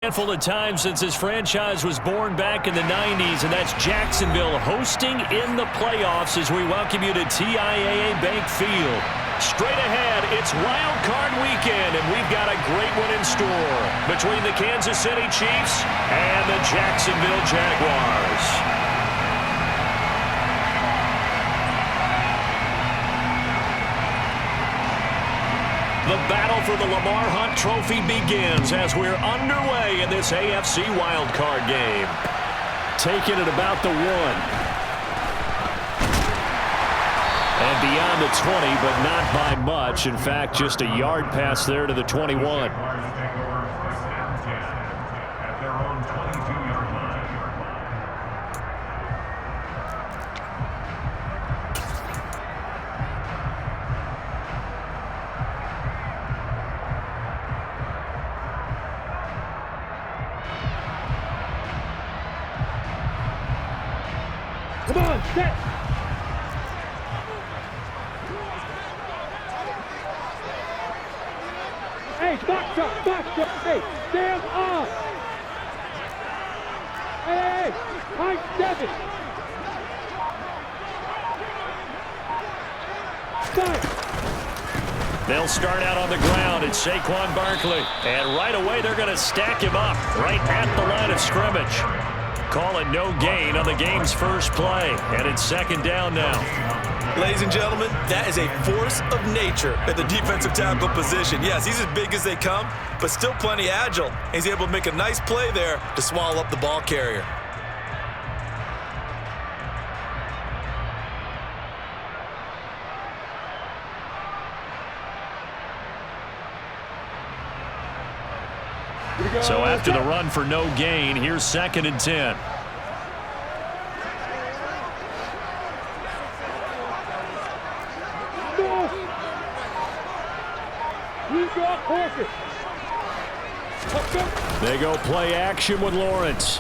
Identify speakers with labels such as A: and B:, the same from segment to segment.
A: Handful of times since his franchise was born back in the 90s, and that's Jacksonville hosting in the playoffs as we welcome you to TIAA Bank Field. Straight ahead, it's Wildcard weekend, and we've got a great one in store between the Kansas City Chiefs and the Jacksonville Jaguars. The battle for the Lamar Hunt Trophy begins as we're underway in this AFC wildcard game. Taking it about the 1. And beyond the 20, but not by much. In fact, just a yard pass there to the 21.
B: Come on, set! Hey, box up, hey, stand off! Hey, Mike 7! Stop!
A: They'll start out on the ground. It's Saquon Barkley. And right away, they're going to stack him up right at the line of scrimmage. Call it no gain on the game's first play. And it's second down now.
C: Ladies and gentlemen, that is a force of nature at the defensive tackle position. Yes, he's as big as they come, but still plenty agile. He's able to make a nice play there to swallow up the ball carrier.
A: So after the run for no gain, here's second and 10. They go play action with Lawrence.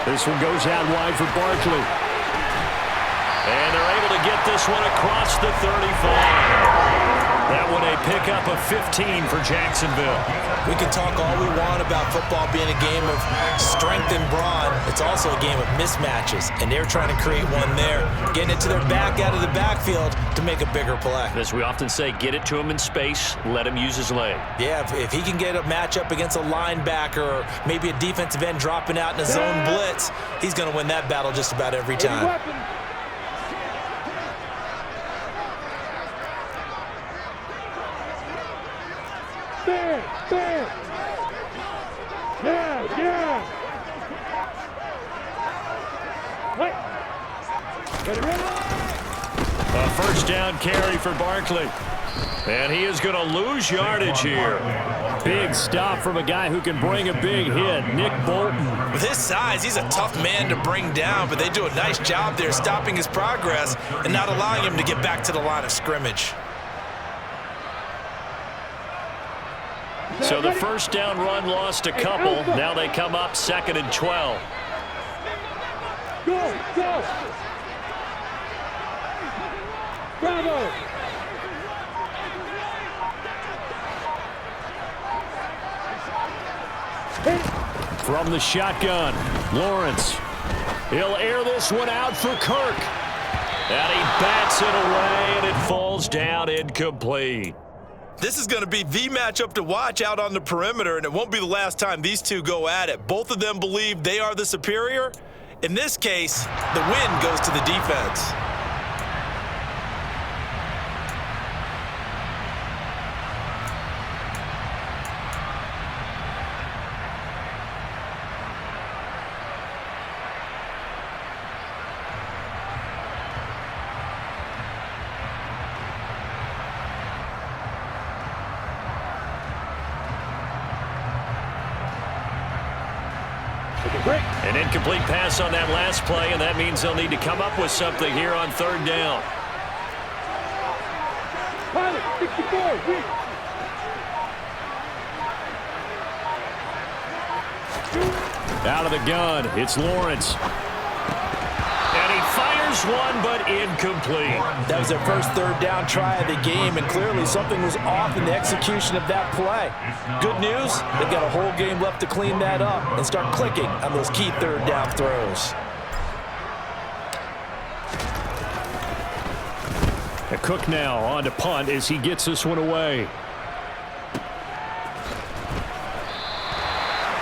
A: This one goes out wide for Barkley. And they're able to get this one across the 35. That one a pickup of 15 for Jacksonville.
C: We can talk all we want about football being a game of strength and brawn. It's also a game of mismatches, and they're trying to create one there, getting it to their back out of the backfield to make a bigger play.
A: As we often say, get it to him in space, let him use his leg.
C: Yeah, if he can get a matchup against a linebacker or maybe a defensive end dropping out in a zone blitz, he's going to win that battle just about every time.
A: A first down carry for Barkley. And he is going to lose yardage here. Big stop from a guy who can bring a big hit, Nick Bolton.
C: With his size, he's a tough man to bring down, but they do a nice job there stopping his progress and not allowing him to get back to the line of scrimmage.
A: So the first down run lost a couple. Now they come up second and 12.
B: Go! Bravo!
A: From the shotgun, Lawrence. He'll air this one out for Kirk. And he bats it away, and it falls down incomplete.
C: This is going to be the matchup to watch out on the perimeter, and it won't be the last time these two go at it. Both of them believe they are the superior. In this case, the win goes to the defense.
A: An incomplete pass on that last play, and that means they'll need to come up with something here on third down.
B: Pilot, 64, win.
A: Out of the gun, it's Lawrence. And he fires Fires one, but incomplete.
C: That was their first third down try of the game, and clearly something was off in the execution of that play. Good news, they've got a whole game left to clean that up and start clicking on those key third down throws.
A: Cook now on to punt as he gets this one away.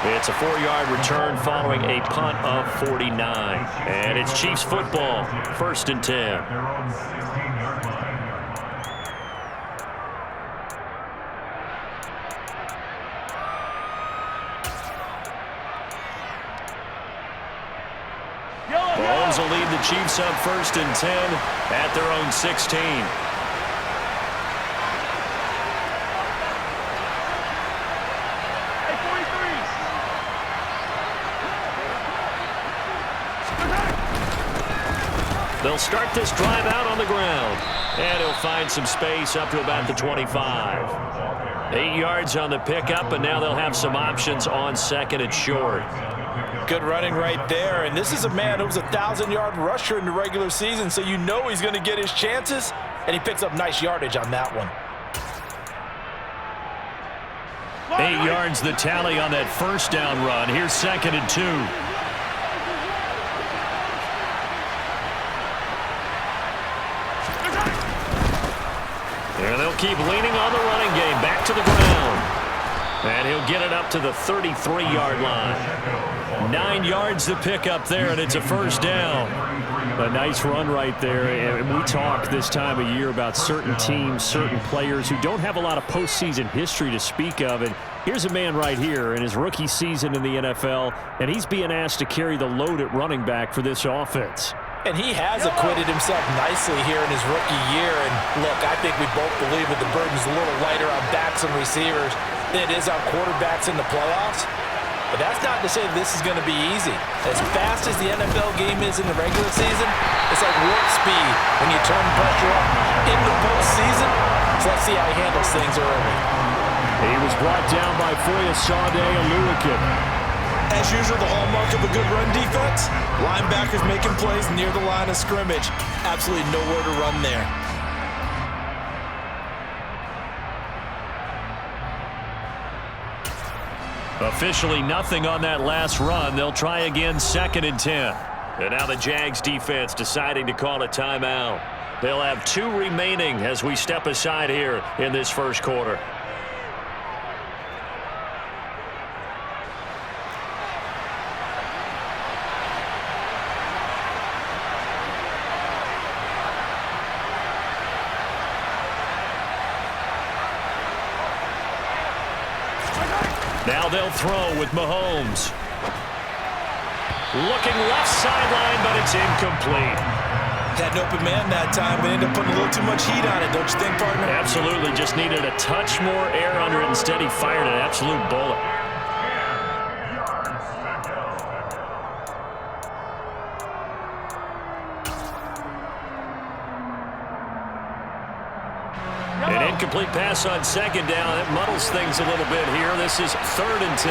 A: It's a 4-yard return following a punt of 49. And it's Chiefs football, 1st and 10. Mahomes will lead the Chiefs up 1st and 10 at their own 16. They'll start this drive out on the ground. And he'll find some space up to about the 25. 8 yards on the pickup, and now they'll have some options on 2nd and short.
C: Good running right there, and this is a man who was a 1,000-yard rusher in the regular season, so you know he's going to get his chances, and he picks up nice yardage on that one.
A: 8 yards the tally on that first down run. Here's 2nd and 2. And they'll keep leaning on the running game. Back to the ground. And he'll get it up to the 33-yard line. 9 yards the pickup there, and it's a first down. A nice run right there. And we talk this time of year about certain teams, certain players who don't have a lot of postseason history to speak of. And here's a man right here in his rookie season in the NFL, and he's being asked to carry the load at running back for this offense.
C: And he has acquitted himself nicely here in his rookie year. And look, I think we both believe that the burden's a little lighter on backs and receivers than it is on quarterbacks in the playoffs. But that's not to say this is going to be easy. As fast as the NFL game is in the regular season, it's like warp speed when you turn pressure up in the postseason. So let's see how he handles things early.
A: He was brought down by Foyesade Oluwakim.
C: As usual, the hallmark of a good run defense, linebackers making plays near the line of scrimmage. Absolutely nowhere to run there.
A: Officially nothing on that last run. They'll try again 2nd and 10. And now the Jags defense deciding to call a timeout. They'll have 2 remaining as we step aside here in this first quarter. Now they'll throw with Mahomes. Looking left sideline, but it's incomplete.
C: Had an open man that time, but ended up putting a little too much heat on it, don't you think, partner?
A: Absolutely. Just needed a touch more air under it. Instead, he fired an absolute bullet. An incomplete pass on 2nd down. It muddles things a little bit here. This is 3rd and 10.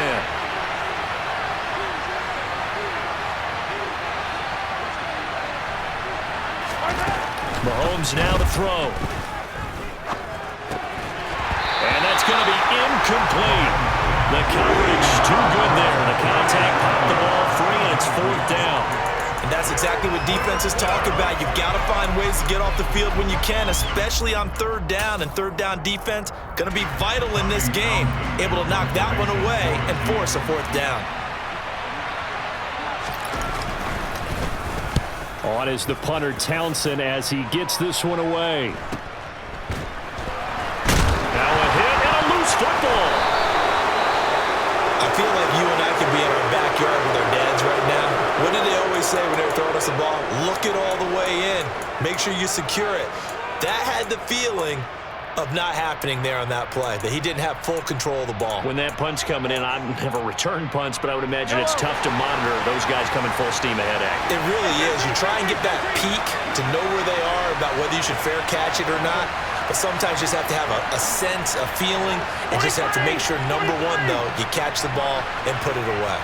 A: Mahomes now to throw. And that's going to be incomplete. The coverage too good there. The contact popped the ball free, and it's 4th down.
C: And that's exactly what defenses talk about. You've got to find ways to get off the field when you can, especially on 3rd down. And 3rd down defense going to be vital in this game. Able to knock that one away and force a 4th down.
A: On is the punter Townsend as he gets this one away. Now a hit and a loose football.
C: I feel like you and I could be in our backyard with our dads right now. What do they always say when they're throwing us the ball? Look it all the way in. Make sure you secure it. That had the feeling of not happening there on that play, that he didn't have full control of the ball.
A: When that punt's coming in, I've never returned punts, but I would imagine it's tough to monitor those guys coming full steam ahead at.
C: It really is. You try and get that peek to know where they are, about whether you should fair catch it or not. But sometimes you just have to have a sense, a feeling, and just have to make sure, number one, though, you catch the ball and put it away.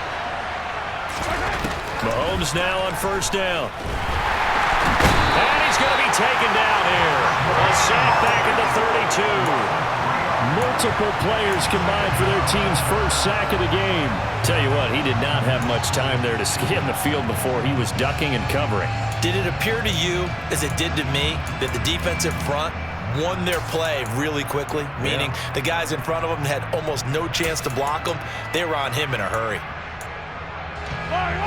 A: Mahomes now on 1st down. And he's going to be taken down here. A sack back at the 32. Multiple players combined for their team's first sack of the game. Tell you what, he did not have much time there to scan the field before he was ducking and covering.
C: Did it appear to you, as it did to me, that the defensive front won their play really quickly? Meaning the guys in front of them had almost no chance to block them. They were on him in a hurry.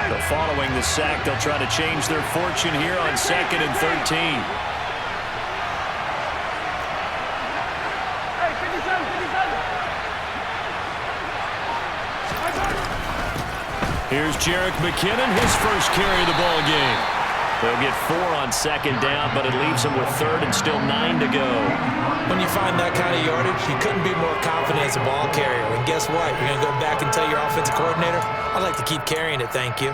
A: So following the sack, they'll try to change their fortune here on 2nd and 13. Here's Jerick McKinnon, his first carry of the ball game. They'll get 4 on 2nd down, but it leaves them with 3rd and still 9 to go.
C: When you find that kind of yardage, you couldn't be more confident as a ball carrier. And guess what? You're going to go back and tell your offensive coordinator, I'd like to keep carrying it, thank you.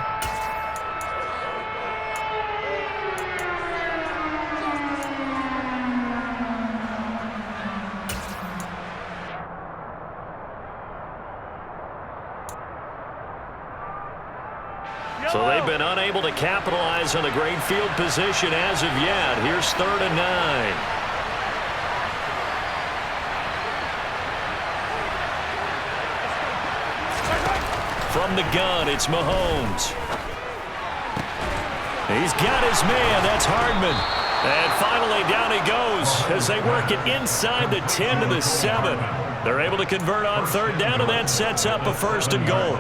A: So they've been unable to capitalize on the great field position as of yet. Here's 3rd and 9. From the gun, it's Mahomes. He's got his man. That's Hardman. And finally, down he goes as they work it inside the 10 to the 7. They're able to convert on 3rd down, and that sets up a 1st and goal.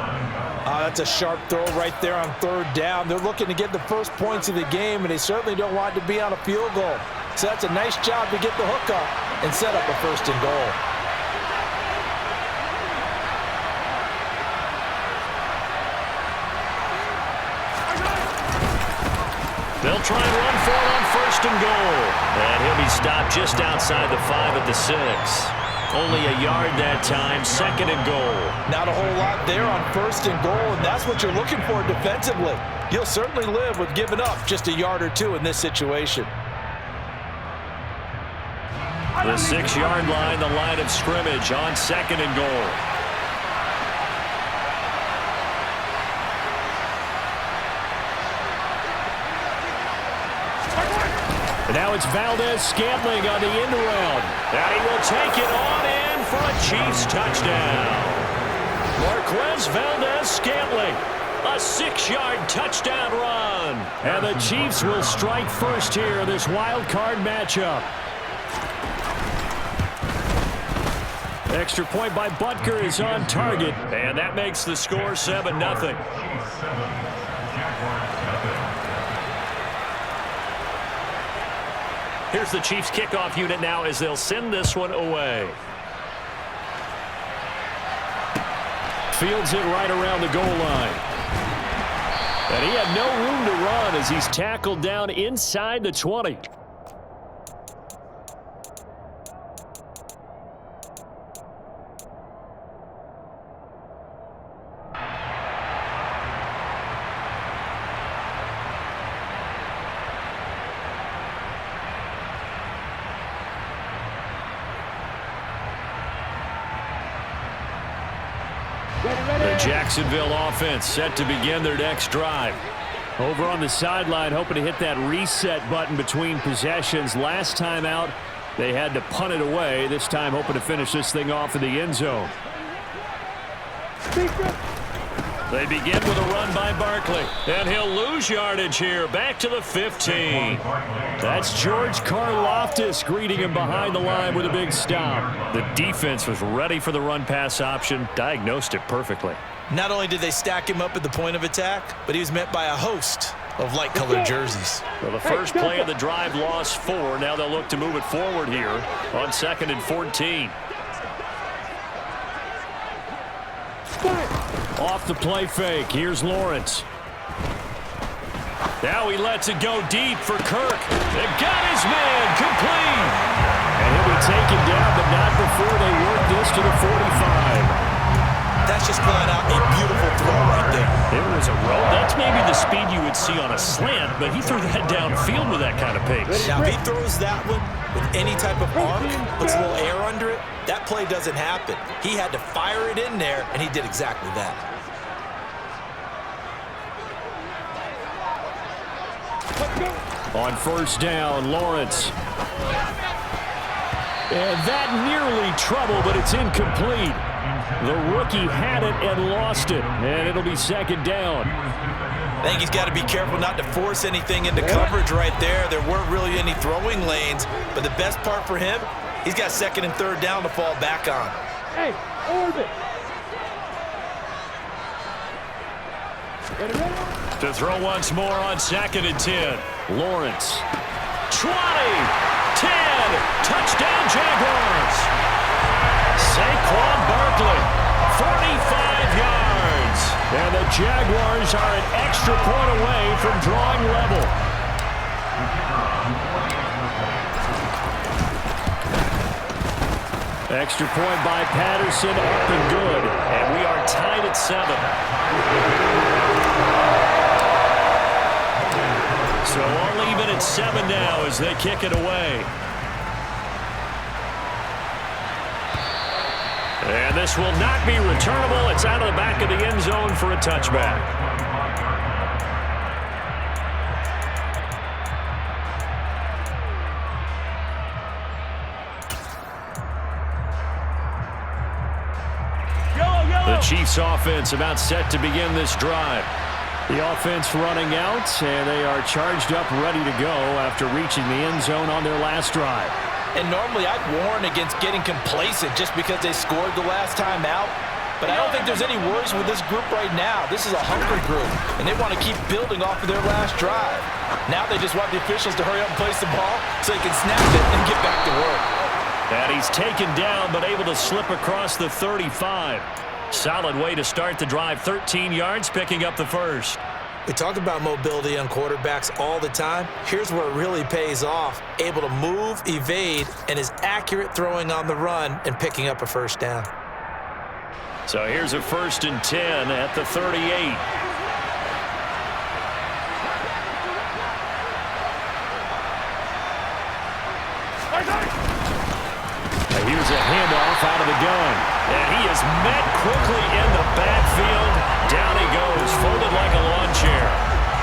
C: That's a sharp throw right there on 3rd down. They're looking to get the first points of the game, and they certainly don't want it to be on a field goal. So that's a nice job to get the hook up and set up a 1st and goal.
A: They'll try and run for it on 1st and goal. And he'll be stopped just outside the 5 at the 6. Only a yard that time, 2nd and goal.
C: Not a whole lot there on 1st and goal, and that's what you're looking for defensively. You'll certainly live with giving up just a yard or 2 in this situation.
A: The 6-yard line, the line of scrimmage on 2nd and goal. And now it's Valdez-Scantling on the end around. And he will take it on in for a Chiefs touchdown. Marquez Valdez-Scantling, a 6-yard touchdown run. And the Chiefs will strike first here in this wild card matchup. Extra point by Butker is on target. And that makes the score 7-0. Here's the Chiefs kickoff unit now as they'll send this one away. Fields it right around the goal line. And he had no room to run as he's tackled down inside the 20. The Jacksonville offense set to begin their next drive. Over on the sideline, hoping to hit that reset button between possessions. Last time out, they had to punt it away. This time, hoping to finish this thing off in the end zone. They begin with a run by Barkley. And he'll lose yardage here. Back to the 15. That's George Karlaftis greeting him behind the line with a big stop. The defense was ready for the run-pass option. Diagnosed it perfectly.
C: Not only did they stack him up at the point of attack, but he was met by a host of light-colored jerseys.
A: Well, the first play of the drive lost 4. Now they'll look to move it forward here on 2nd and 14. Off the play fake. Here's Lawrence. Now he lets it go deep for Kirk. They got his man complete. And he'll be taken down, but not before they work this to the 45.
C: That's just flat out a beautiful throw right there.
A: It was a roll. That's maybe the speed you would see on a slant, but he threw that downfield with that kind of pace.
C: Now, if he throws that one with any type of arc, puts a little air under it, that play doesn't happen. He had to fire it in there, and he did exactly that.
A: On first down, Lawrence. And that nearly trouble, but it's incomplete. The rookie had it and lost it, and it'll be second down.
C: I think he's got to be careful not to force anything into coverage right there. There weren't really any throwing lanes, but the best part for him, he's got second and third down to fall back on.
B: Hey, orbit.
A: To throw once more on 2nd and 10. Lawrence. 20, 10, touchdown Jaguars. Saquon Barkley, 45 yards. And the Jaguars are an extra point away from drawing level. Extra point by Patterson, up and good. And we are tied at 7. So all even at 7 now as they kick it away. And this will not be returnable. It's out of the back of the end zone for a touchback. The Chiefs offense about set to begin this drive. The offense running out, and they are charged up, ready to go after reaching the end zone on their last drive.
C: And normally I'd warn against getting complacent just because they scored the last time out. But I don't think there's any worries with this group right now. This is a hungry group, and they want to keep building off of their last drive. Now they just want the officials to hurry up and place the ball so they can snap it and get back to work.
A: And he's taken down but able to slip across the 35. Solid way to start the drive. 13 yards, picking up the first.
C: We talk about mobility on quarterbacks all the time. Here's where it really pays off. Able to move, evade, and is accurate throwing on the run and picking up a first down.
A: So here's a 1st and 10 at the 38. Here's a handoff out of the gun. And he is met quickly in the backfield. Down he goes, folded like a lawn chair.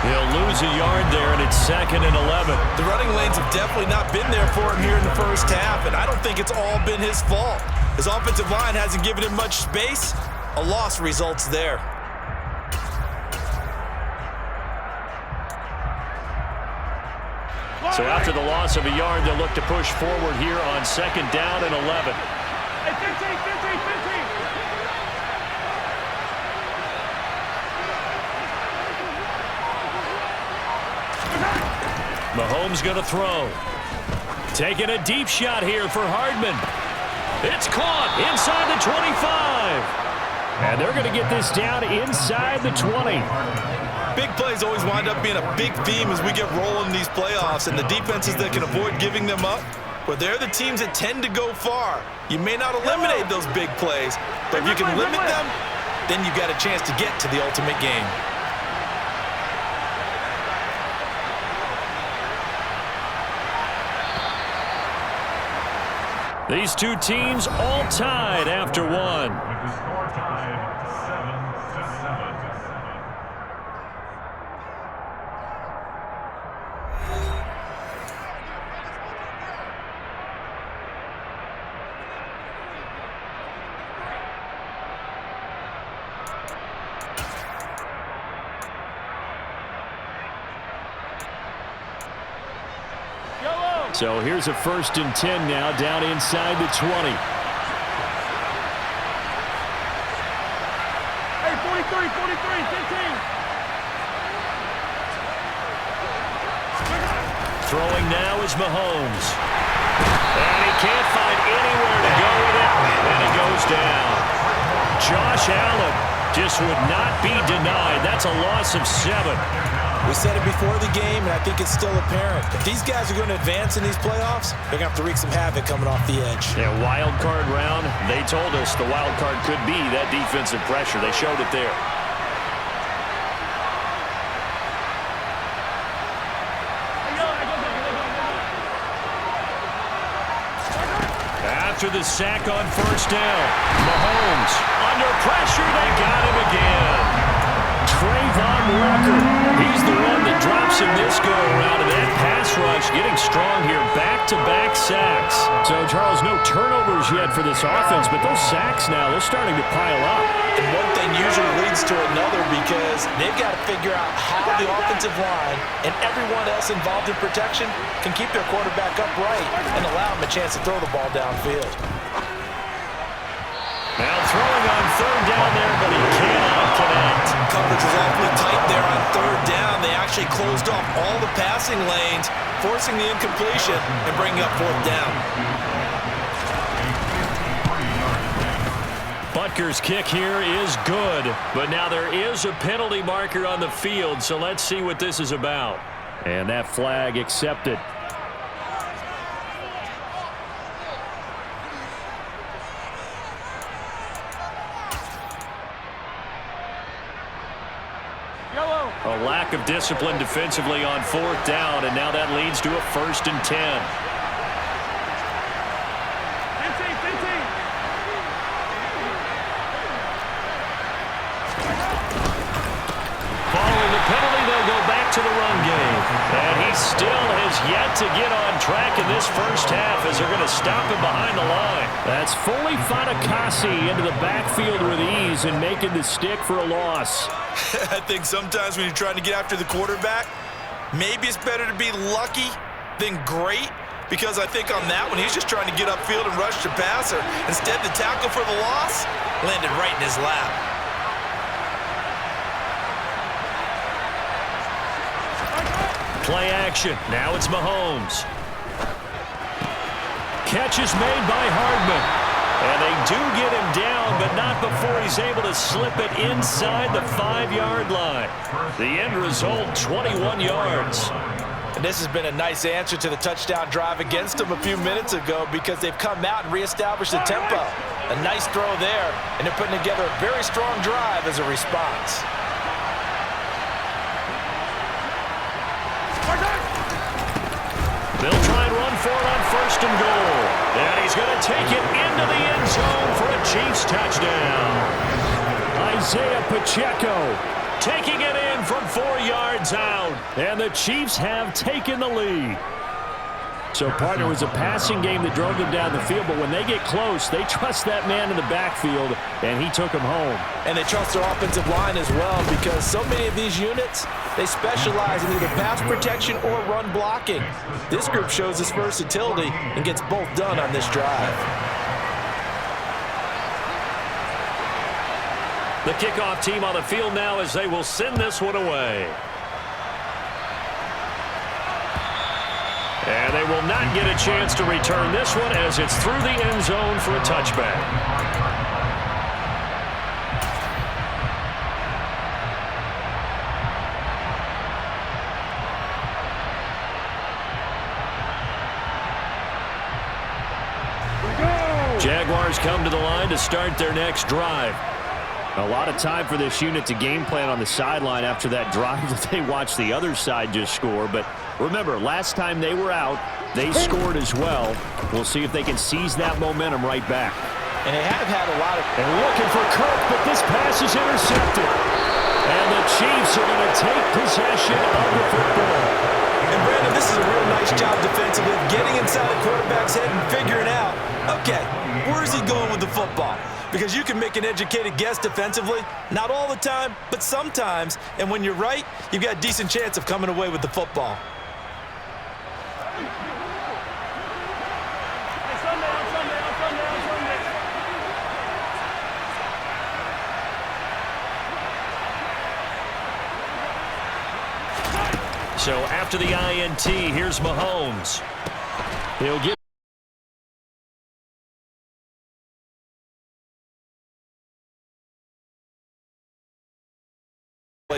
A: He'll lose a yard there, and it's 2nd and 11.
C: The running lanes have definitely not been there for him here in the first half, and I don't think it's all been his fault. His offensive line hasn't given him much space. A loss results there.
A: So after the loss of a yard, they'll look to push forward here on 2nd down and 11.
B: Hey, 15.
A: Mahomes going to throw. Taking a deep shot here for Hardman. It's caught inside the 25. And they're going to get this down inside the 20.
C: Big plays always wind up being a big theme as we get rolling in these playoffs, and the defenses that can avoid giving them up, well, they're the teams that tend to go far. You may not eliminate those big plays, but if you can limit them, then you've got a chance to get to the ultimate game.
A: These two teams all tied after one.
D: With the score tied 7-7.
A: So here's a 1st and 10 now, down inside the 20.
B: Hey, 43, 15.
A: Throwing now is Mahomes. And he can't find anywhere to go with it, and he goes down. Josh Allen just would not be denied. That's a loss of 7.
C: We said it before the game, and I think it's still apparent. If these guys are going to advance in these playoffs, they're going to have to wreak some havoc coming off the edge.
A: Yeah, wild card round. They told us the wild card could be that defensive pressure. They showed it there. After the sack on 1st down, Mahomes under pressure. They got him again. Trayvon Walker, he's the one that drops him this go-around, and that pass rush getting strong here. Back-to-back sacks. So, Charles, no turnovers yet for this offense, but those sacks now, they're starting to pile up.
C: And one thing usually leads to another because they've got to figure out how the offensive line and everyone else involved in protection can keep their quarterback upright and allow him a chance to throw the ball downfield.
A: Now throwing on third down there, but he cannot connect.
C: Coverage was awfully tight there on third down. They actually closed off all the passing lanes, forcing the incompletion and bringing up fourth down.
A: Butker's kick here is good, but now there is a penalty marker on the field, so let's see what this is about. And that flag accepted. A lack of discipline defensively on fourth down, and now that leads to a 1st and 10. Following the penalty, they'll go back to the run game. And he still has yet to get on track in this first half as they're going to stop him behind the line. That's fully Fatukasi into the backfield with ease and making the stick for a loss.
C: I think sometimes when you're trying to get after the quarterback, maybe it's better to be lucky than great, because I think on that one, he's just trying to get upfield and rush the passer. Instead, the tackle for the loss landed right in his lap.
A: Play action. Now it's Mahomes. Catch is made by Hardman. And they do get him down, but not before he's able to slip it inside the 5-yard line. The end result, 21 yards.
C: And this has been a nice answer to the touchdown drive against them a few minutes ago because they've come out and reestablished the tempo. A nice throw there, and they're putting together a very strong drive as a response.
A: They'll try and run for it on 1st and goal. And he's going to take it into the end zone for a Chiefs touchdown. Isaiah Pacheco taking it in from 4 yards out. And the Chiefs have taken the lead. So, partner, it was a passing game that drove them down the field, but when they get close, they trust that man in the backfield, and he took him home.
C: And they trust their offensive line as well because so many of these units, they specialize in either pass protection or run blocking. This group shows its versatility and gets both done on this drive.
A: The kickoff team on the field now as they will send this one away. And they will not get a chance to return this one as it's through the end zone for a touchback. Jaguars come to the line to start their next drive. A lot of time for this unit to game plan on the sideline after that drive that they watched the other side just score. But remember, last time they were out, they scored as well. We'll see if they can seize that momentum right back.
C: And they have had a lot of...
A: And looking for Kirk, but this pass is intercepted. And the Chiefs are going to take possession of the football.
C: And Brandon, this is a real nice job defensively, getting inside the quarterback's head and figuring out, okay, where is he going with the football? Because you can make an educated guess defensively, not all the time, but sometimes. And when you're right, you've got a decent chance of coming away with the football.
A: So after the INT, here's Mahomes. He'll get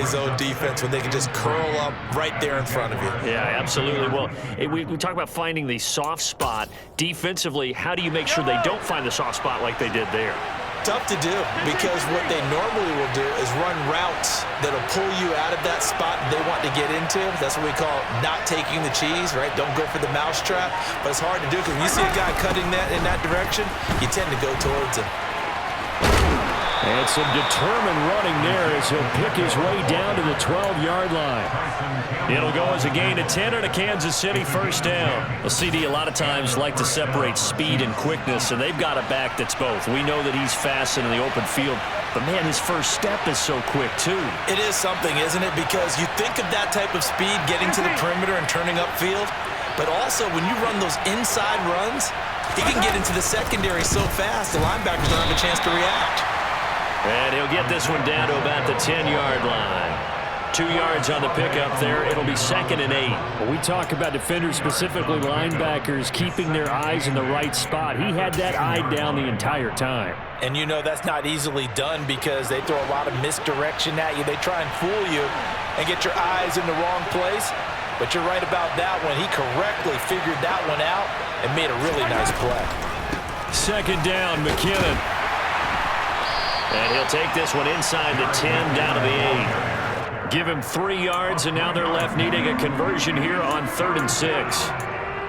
C: zone defense when they can just curl up right there in front of you.
A: Yeah, absolutely. Well, we talk about finding the soft spot. Defensively, how do you make sure they don't find the soft spot like they did there?
C: Tough to do because what they normally will do is run routes that'll pull you out of that spot they want to get into. That's what we call not taking the cheese, right? Don't go for the mousetrap. But it's hard to do because when you see a guy cutting that in that direction, you tend to go towards him.
A: And some determined running there as he'll pick his way down to the 12-yard line. It'll go as a gain of 10 and a Kansas City first down. Well, CD a lot of times like to separate speed and quickness, and they've got a back that's both. We know that he's fast in the open field, but, man, his first step is so quick, too.
C: It is something, isn't it? Because you think of that type of speed getting to the perimeter and turning upfield, but also when you run those inside runs, he can get into the secondary so fast the linebackers don't have a chance to react.
A: And he'll get this one down to about the 10-yard line. 2 yards on the pickup there. It'll be 2nd and 8.
E: When we talk about defenders, specifically linebackers, keeping their eyes in the right spot. He had that eye down the entire time.
C: And you know that's not easily done because they throw a lot of misdirection at you. They try and fool you and get your eyes in the wrong place. But you're right about that one. He correctly figured that one out and made a really nice play.
A: 2nd down, McKinnon. And he'll take this one inside the 10, down to the 8. Give him 3 yards, and now they're left needing a conversion here on 3rd and 6.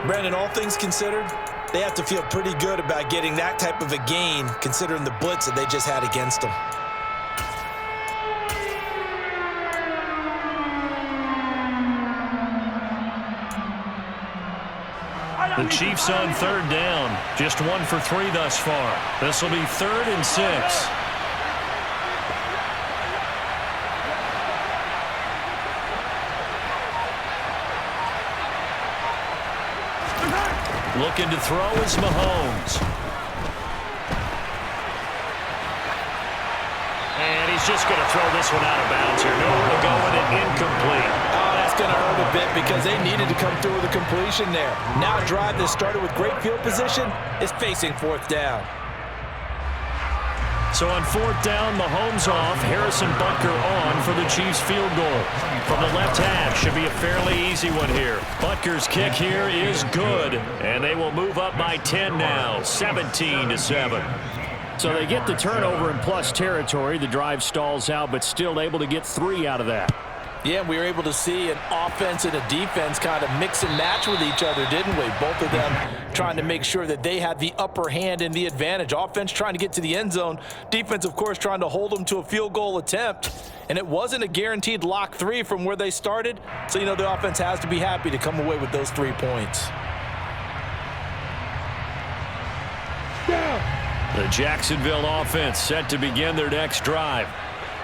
C: Brandon, all things considered, they have to feel pretty good about getting that type of a gain considering the blitz that they just had against them.
A: The Chiefs on 3rd down. Just 1 for 3 thus far. This will be 3rd and 6. Looking to throw is Mahomes. And he's just going to throw this one out of bounds here. Nowhere to go with it, incomplete.
C: Oh, that's going to hurt a bit because they needed to come through with a completion there. Now a drive that started with great field position is facing 4th down.
A: So on 4th down, Mahomes off, Harrison Butker on for the Chiefs field goal. From the left half, should be a fairly easy one here. Butker's kick here is good, and they will move up by 10 now, 17-7.
E: So they get the turnover in plus territory. The drive stalls out, but still able to get 3 out of that.
C: Yeah, we were able to see an offense and a defense kind of mix and match with each other, didn't we? Both of them trying to make sure that they had the upper hand and the advantage. Offense trying to get to the end zone. Defense, of course, trying to hold them to a field goal attempt. And it wasn't a guaranteed lock 3 from where they started. So, you know, the offense has to be happy to come away with those 3 points.
A: The Jacksonville offense set to begin their next drive.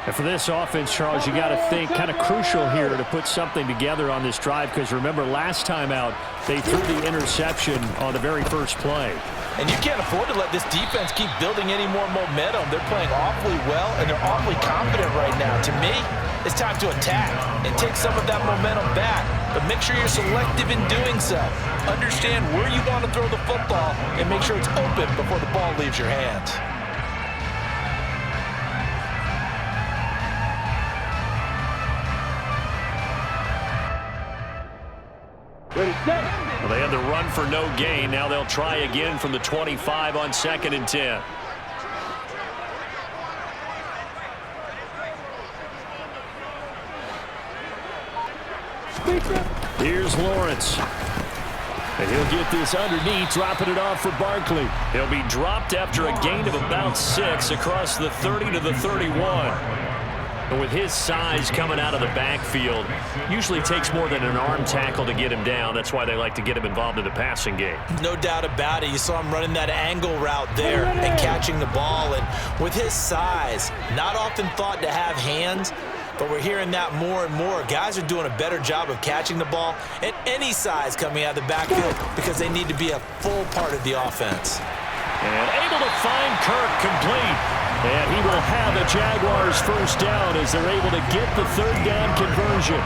E: And for this offense, Charles, you got to think kind of crucial here to put something together on this drive because remember last time out they threw the interception on the very first play.
C: And you can't afford to let this defense keep building any more momentum. They're playing awfully well and they're awfully confident right now. To me, it's time to attack and take some of that momentum back. But make sure you're selective in doing so. Understand where you want to throw the football and make sure it's open before the ball leaves your hands.
A: Well, they had the run for no gain. Now they'll try again from the 25 on 2nd and 10.
E: Here's Lawrence. And he'll get this underneath, dropping it off for Barkley.
A: He'll be dropped after a gain of about 6 across the 30 to the 31. But with his size coming out of the backfield, usually takes more than an arm tackle to get him down. That's why they like to get him involved in the passing game.
C: No doubt about it. You saw him running that angle route there and catching the ball. And with his size, not often thought to have hands, but we're hearing that more and more. Guys are doing a better job of catching the ball at any size coming out of the backfield because they need to be a full part of the offense.
A: And able to find Kirk complete. And he will have the Jaguars first down as they're able to get the 3rd down conversion.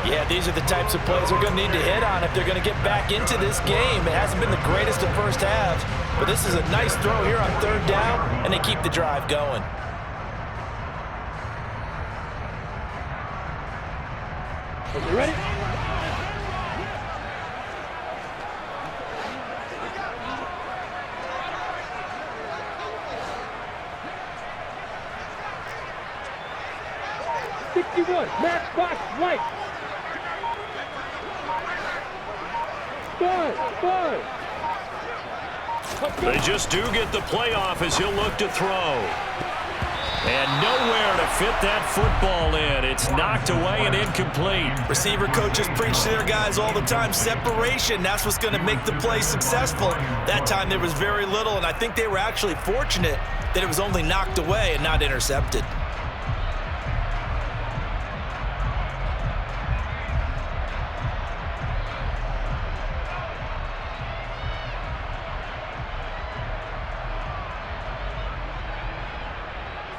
C: Yeah, these are the types of plays they're going to need to hit on if they're going to get back into this game. It hasn't been the greatest of first halves, but this is a nice throw here on 3rd down, and they keep the drive going.
B: Are you ready? Match box right. Five.
A: They just do get the playoff as he'll look to throw. And nowhere to fit that football in. It's knocked away and incomplete.
C: Receiver coaches preach to their guys all the time. Separation, that's what's going to make the play successful. That time there was very little, and I think they were actually fortunate that it was only knocked away and not intercepted.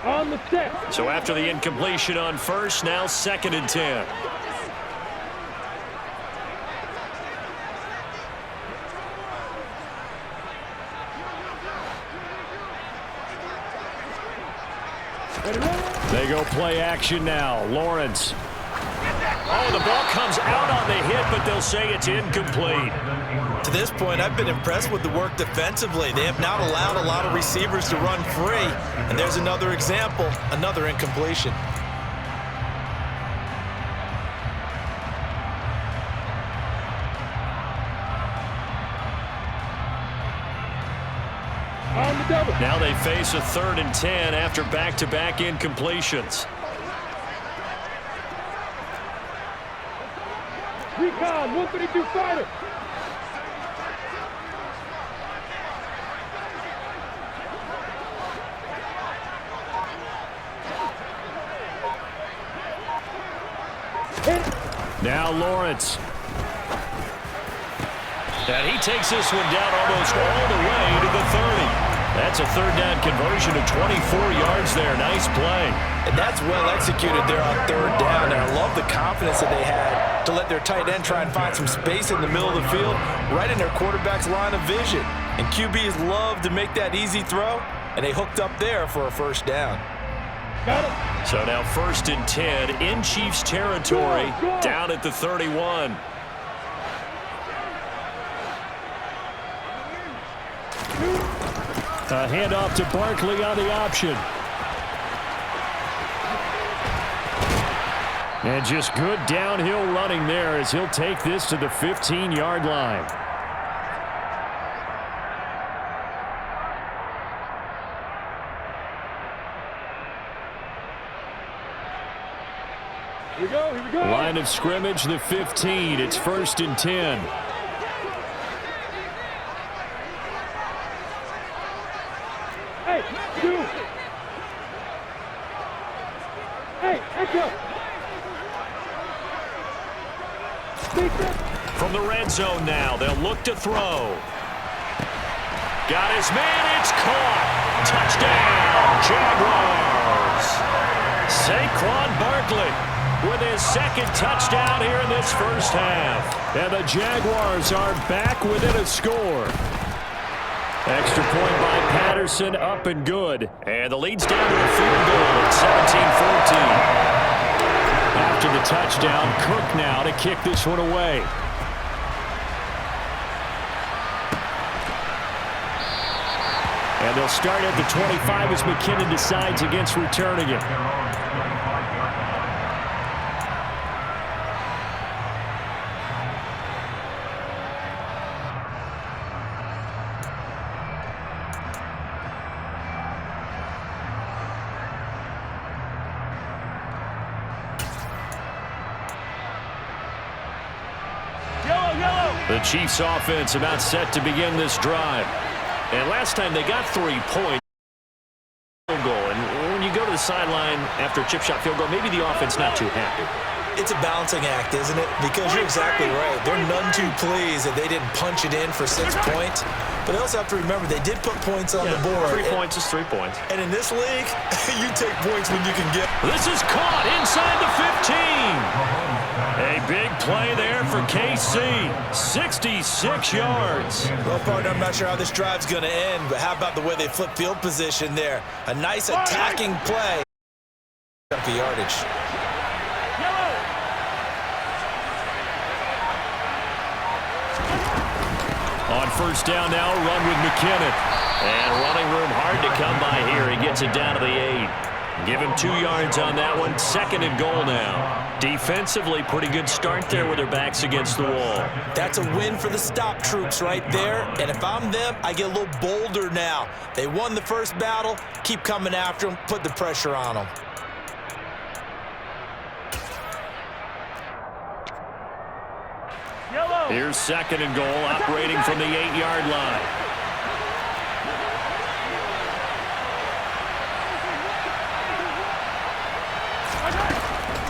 B: On the set.
A: So after the incompletion on first, now 2nd and 10. They go play action now. Lawrence. Oh, the ball comes out on the hit, but they'll say it's incomplete.
C: To this point, I've been impressed with the work defensively. They have not allowed a lot of receivers to run free. And there's another example, another incompletion.
B: On the double.
A: Now they face a 3rd and 10 after back-to-back incompletions.
B: Recon, 132 fighter.
A: Now Lawrence. And he takes this one down almost all the way to the 30. That's a 3rd down conversion of 24 yards there. Nice play.
C: And that's well executed there on 3rd down. And I love the confidence that they had to let their tight end try and find some space in the middle of the field, right in their quarterback's line of vision. And QBs love to make that easy throw, and they hooked up there for a 1st down.
B: Got it.
A: So now 1st and 10 in Chiefs territory, down at the 31.
E: A handoff to Barkley on the option. And just good downhill running there as he'll take this to the 15-yard line.
B: Here we go, here we go.
E: Line of scrimmage, the 15. It's 1st and 10.
B: Hey, two. Hey, echo.
A: From the red zone now, they'll look to throw. Got his man, it's caught. Touchdown, Jaguars. Saquon Barkley with his 2nd touchdown here in this 1st half.
E: And the Jaguars are back within a score. Extra point by Patterson, up and good.
A: And the lead's down to a field goal at 17-14.
E: After the touchdown, Cook now to kick this one away. And they'll start at the 25 as McKinnon decides against returning it.
A: The Chiefs offense about set to begin this drive. And last time they got 3 points. Field goal. And when you go to the sideline after a chip shot field goal, maybe the offense not too happy.
C: It's a balancing act, isn't it? Because you're exactly right. They're none too pleased that they didn't punch it in for 6 points. But they also have to remember they did put points on the board.
A: 3 points is 3 points.
C: And in this league, you take points when you can get.
A: This is caught inside the 15. A big play there for KC. 66 yards.
C: Well, partner, I'm not sure how this drive's going to end, but how about the way they flip field position there? A nice attacking play. Chunky yardage.
A: On 1st down now, run with McKinnon. And running room hard to come by here. He gets it down to the 8. Give him 2 yards on that one. 2nd and goal now. Defensively, pretty good start there with their backs against the wall.
C: That's a win for the stop troops right there. And if I'm them, I get a little bolder now. They won the first battle. Keep coming after them. Put the pressure on them.
A: Here's 2nd and goal, operating from the 8-yard line.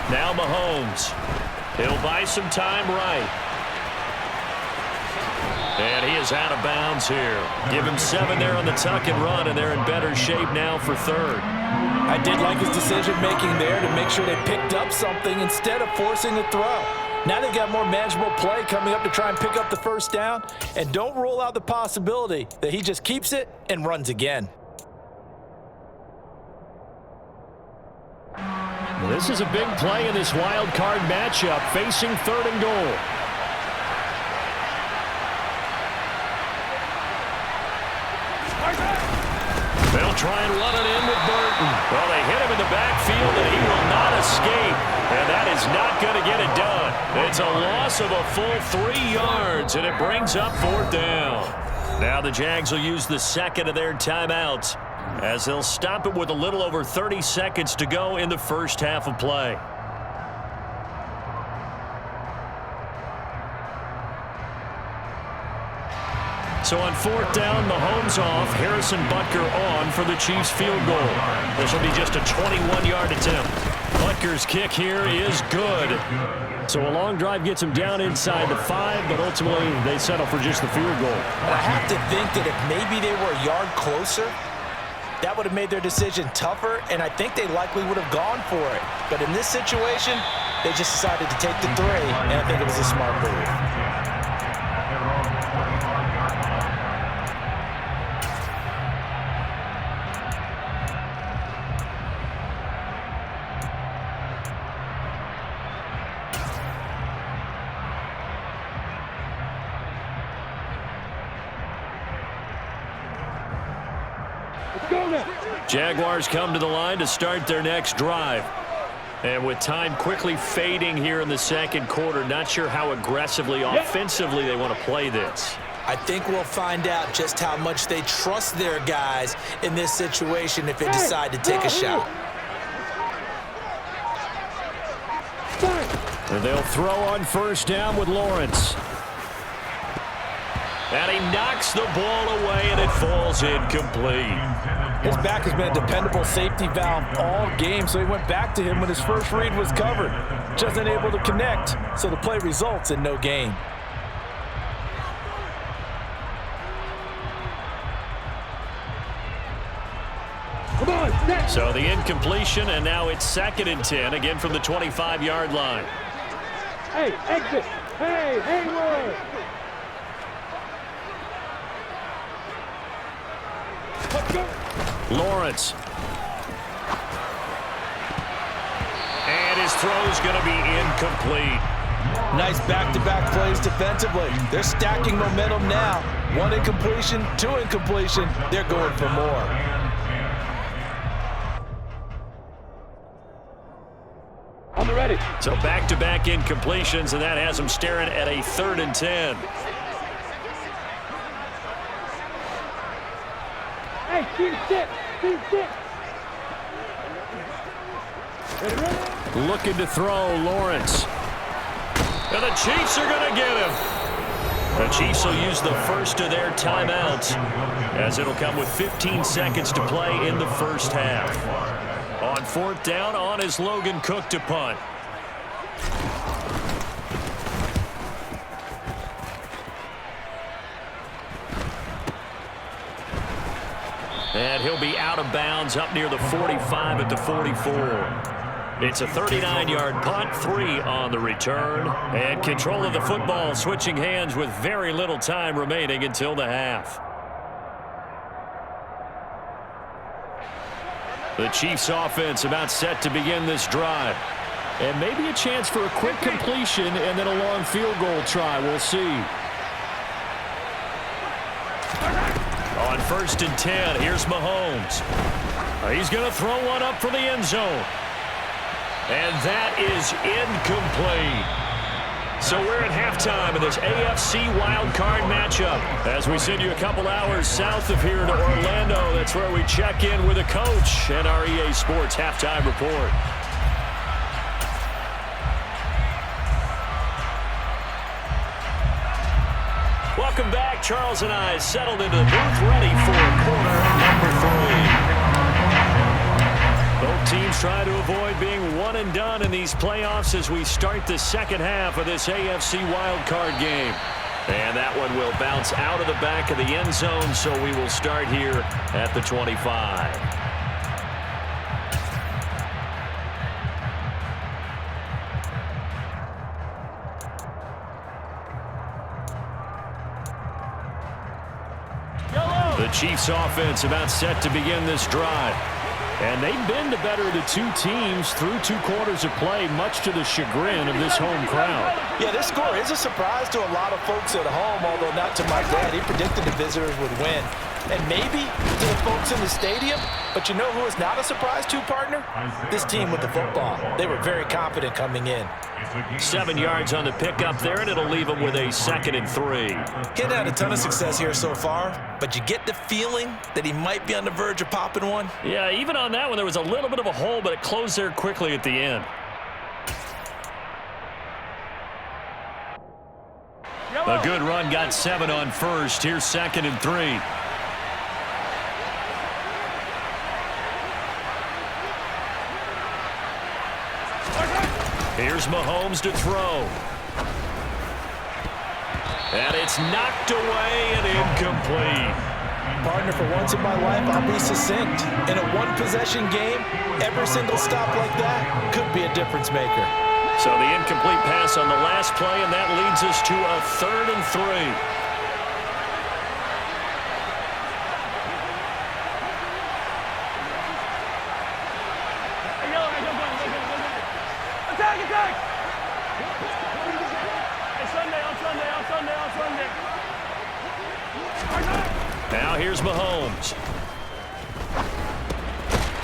A: Now Mahomes. He'll buy some time right. And he is out of bounds here. Give him 7 there on the tuck and run, and they're in better shape now for 3rd.
C: I did like his decision-making there to make sure they picked up something instead of forcing a throw. Now they've got more manageable play coming up to try and pick up the 1st down, and don't rule out the possibility that he just keeps it and runs again.
E: Well, this is a big play in this wild card matchup, facing 3rd and goal.
A: They'll try and run it in with Burton. Well, they hit him in the backfield, and he will not escape. And that is not going to get it done. It's a loss of a full 3 yards, and it brings up 4th down. Now the Jags will use the 2nd of their timeouts, as they'll stop it with a little over 30 seconds to go in the first half of play. So on 4th down, Mahomes off, Harrison Butker on for the Chiefs field goal. This will be just a 21-yard attempt. Butker's kick here is good. So a long drive gets him down inside the 5, but ultimately they settle for just the field goal.
C: And I have to think that if maybe they were a yard closer, that would have made their decision tougher, and I think they likely would have gone for it. But in this situation, they just decided to take the 3, and I think it was a smart move.
A: Jaguars come to the line to start their next drive. And with time quickly fading here in the 2nd quarter, not sure how aggressively, offensively they want to play this.
C: I think we'll find out just how much they trust their guys in this situation if they decide to take a shot.
E: And they'll throw on 1st down with Lawrence.
A: And he knocks the ball away, and it falls incomplete.
C: His back has been a dependable safety valve all game, so he went back to him when his first read was covered. Just unable to connect, so the play results in no gain.
A: So the incompletion, and now it's 2nd and 10, again from the 25-yard line.
B: Hey, exit. Hey, Hayward. Let's go.
A: Lawrence. And his throw's going to be incomplete.
C: Nice back-to-back plays defensively. They're stacking momentum now. 1 incompletion, 2 incompletion. They're going for more.
B: On the ready.
A: So back-to-back incompletions, and that has them staring at a 3rd and 10.
B: Hey, team 6. Team 6. Ready?
A: Looking to throw, Lawrence. And the Chiefs are going to get him. The Chiefs will use the first of their timeouts, as it'll come with 15 seconds to play in the first half. On 4th down, on is Logan Cook to punt. And he'll be out of bounds up near the 45 at the 44. It's a 39-yard punt, 3 on the return. And control of the football switching hands with very little time remaining until the half. The Chiefs offense about set to begin this drive.
E: And maybe a chance for a quick completion and then a long field goal try. We'll see.
A: On 1st and 10, here's Mahomes. He's going to throw one up for the end zone. And that is incomplete. So we're at halftime of this AFC Wildcard matchup. As we send you a couple hours south of here to Orlando, that's where we check in with the coach and our EA Sports halftime report. Welcome back. Charles and I settled into the booth ready for quarter number 3. Both teams try to avoid being one and done in these playoffs as we start the second half of this AFC wildcard game. And that one will bounce out of the back of the end zone, so we will start here at the 25. The Chiefs offense about set to begin this drive. And they've been the better of the two teams through 2 quarters of play, much to the chagrin of this home crowd.
C: Yeah, this score is a surprise to a lot of folks at home, although not to my dad. He predicted the visitors would win. And maybe to the folks in the stadium, but you know who is not a surprise to, partner? This team with the football. They were very confident coming in.
A: 7 yards on the pickup there, and it'll leave them with a 2nd and 3.
C: Kid had a ton of success here so far, but you get the feeling that he might be on the verge of popping one.
A: Yeah, even on that one, there was a little bit of a hole, but it closed there quickly at the end. A good run, got 7 on first. Here's 2nd and 3. Here's Mahomes to throw. And it's knocked away and incomplete.
C: Partner, for once in my life, I'll be succinct. In a one-possession game, every single stop like that could be a difference maker.
A: So the incomplete pass on the last play, and that leads us to a 3rd and 3. Now here's Mahomes.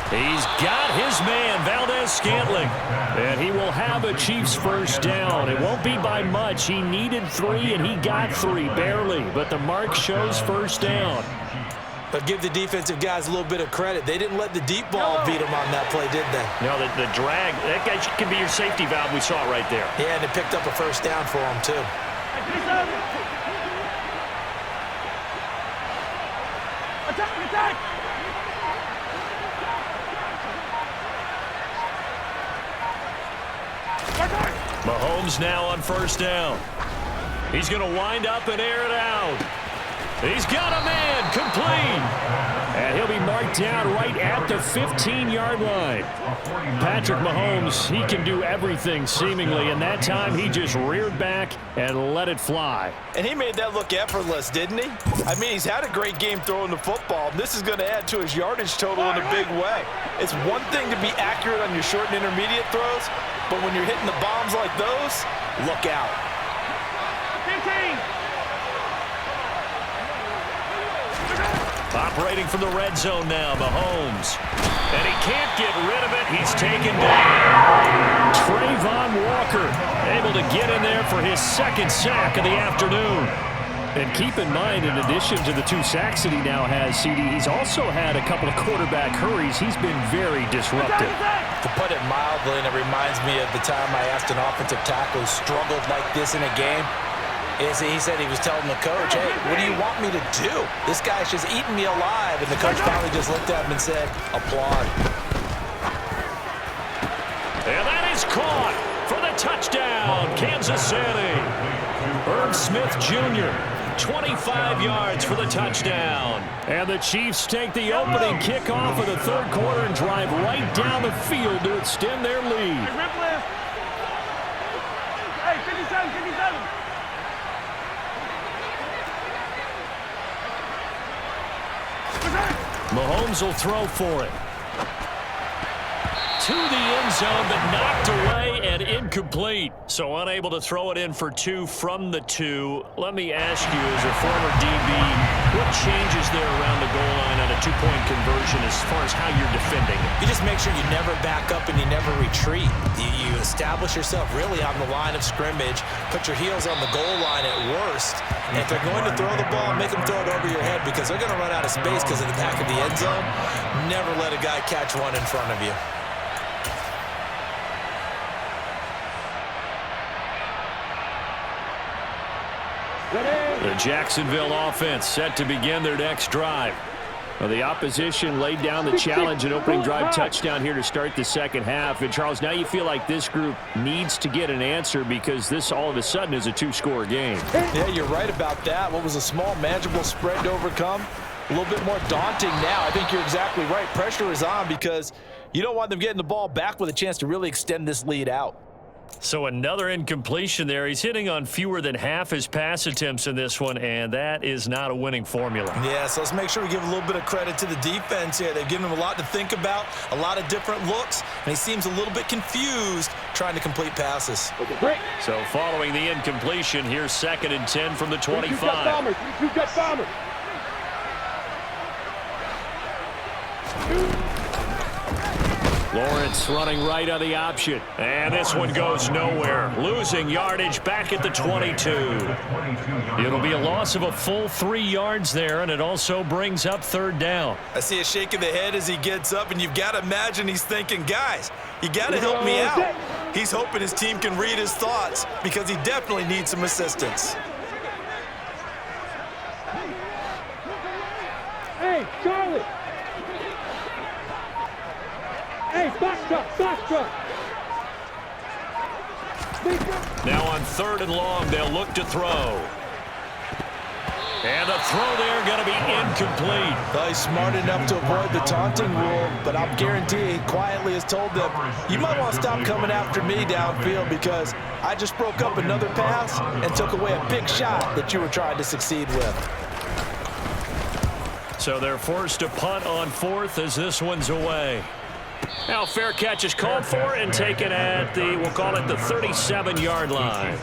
A: He's got his man, Valdez-Scantling. And he will have a Chiefs first down. It won't be by much. He needed 3, and he got 3, barely. But the mark shows first down.
C: But give the defensive guys a little bit of credit. They didn't let the deep ball beat them on that play, did they?
A: No, the drag, that guy can be your safety valve. We saw it right there.
C: Yeah, and it picked up a first down for him, too.
B: Attack!
A: Mahomes now on first down. He's going to wind up and air it out. He's got a man, complete. And he'll be marked down right at the 15-yard line. Patrick Mahomes, he can do everything seemingly, and that time he just reared back and let it fly.
C: And he made that look effortless, didn't he? I mean, he's had a great game throwing the football. This is going to add to his yardage total in a big way. It's one thing to be accurate on your short and intermediate throws, but when you're hitting the bombs like those, look out.
B: 15!
A: Operating from the red zone now, Mahomes. And he can't get rid of it. He's taken down. Trayvon Walker able to get in there for his 2nd sack of the afternoon. And keep in mind, in addition to the 2 sacks that he now has, CD, he's also had a couple of quarterback hurries. He's been very disruptive.
C: To put it mildly, and it reminds me of the time I asked an offensive tackle who struggled like this in a game. He said he was telling the coach, hey, what do you want me to do? This guy's just eating me alive. And the coach finally just looked at him and said, applaud.
A: And that is caught for the touchdown, Kansas City. Herb Smith Jr., 25 yards for the touchdown. And the Chiefs take the opening kickoff of the 3rd quarter and drive right down the field to extend their lead.
B: Hey, 57.
A: Mahomes will throw for it. to the end zone, but knocked away and incomplete. So unable to throw it in for 2 from the 2. Let me ask you, as a former DB, what changes there around the goal line on a 2-point conversion as far as how you're defending it?
C: You just make sure you never back up and you never retreat. You establish yourself really on the line of scrimmage, put your heels on the goal line at worst, and if they're going to throw the ball, make them throw it over your head because they're going to run out of space because of the back of the end zone. Never let a guy catch one in front of you.
A: The Jacksonville offense set to begin their next drive. Well, the opposition laid down the challenge and opening drive touchdown here to start the second half. And, Charles, now you feel like this group needs to get an answer because this all of a sudden is a 2-score game.
C: Yeah, you're right about that. What was a small, manageable spread to overcome? A little bit more daunting now. I think you're exactly right. Pressure is on because you don't want them getting the ball back with a chance to really extend this lead out.
A: So another incompletion there. He's hitting on fewer than half his pass attempts in this one, and that is not a winning formula.
C: Yeah, so let's make sure we give a little bit of credit to the defense here. They've given him a lot to think about, a lot of different looks, and he seems a little bit confused trying to complete passes.
A: So following the incompletion, here's 2nd and 10 from the 25. Lawrence running right on the option. And this one goes nowhere. Losing yardage back at the 22. It'll be a loss of a full 3 yards there, and it also brings up 3rd down.
C: I see a shake of the head as he gets up, and you've got to imagine he's thinking, guys, you got to help me out. He's hoping his team can read his thoughts because he definitely needs some assistance.
B: Hey, Charlie! Hey, back up!
A: Now on 3rd and long, they'll look to throw. And the throw there going to be incomplete.
C: Well, he's smart enough to avoid the taunting rule, but I'll guarantee he quietly has told them, you might want to stop coming after me downfield because I just broke up another pass and took away a big shot that you were trying to succeed with.
A: So they're forced to punt on 4th as this one's away. Now fair catch is called for and taken at the, we'll call it the 37-yard line.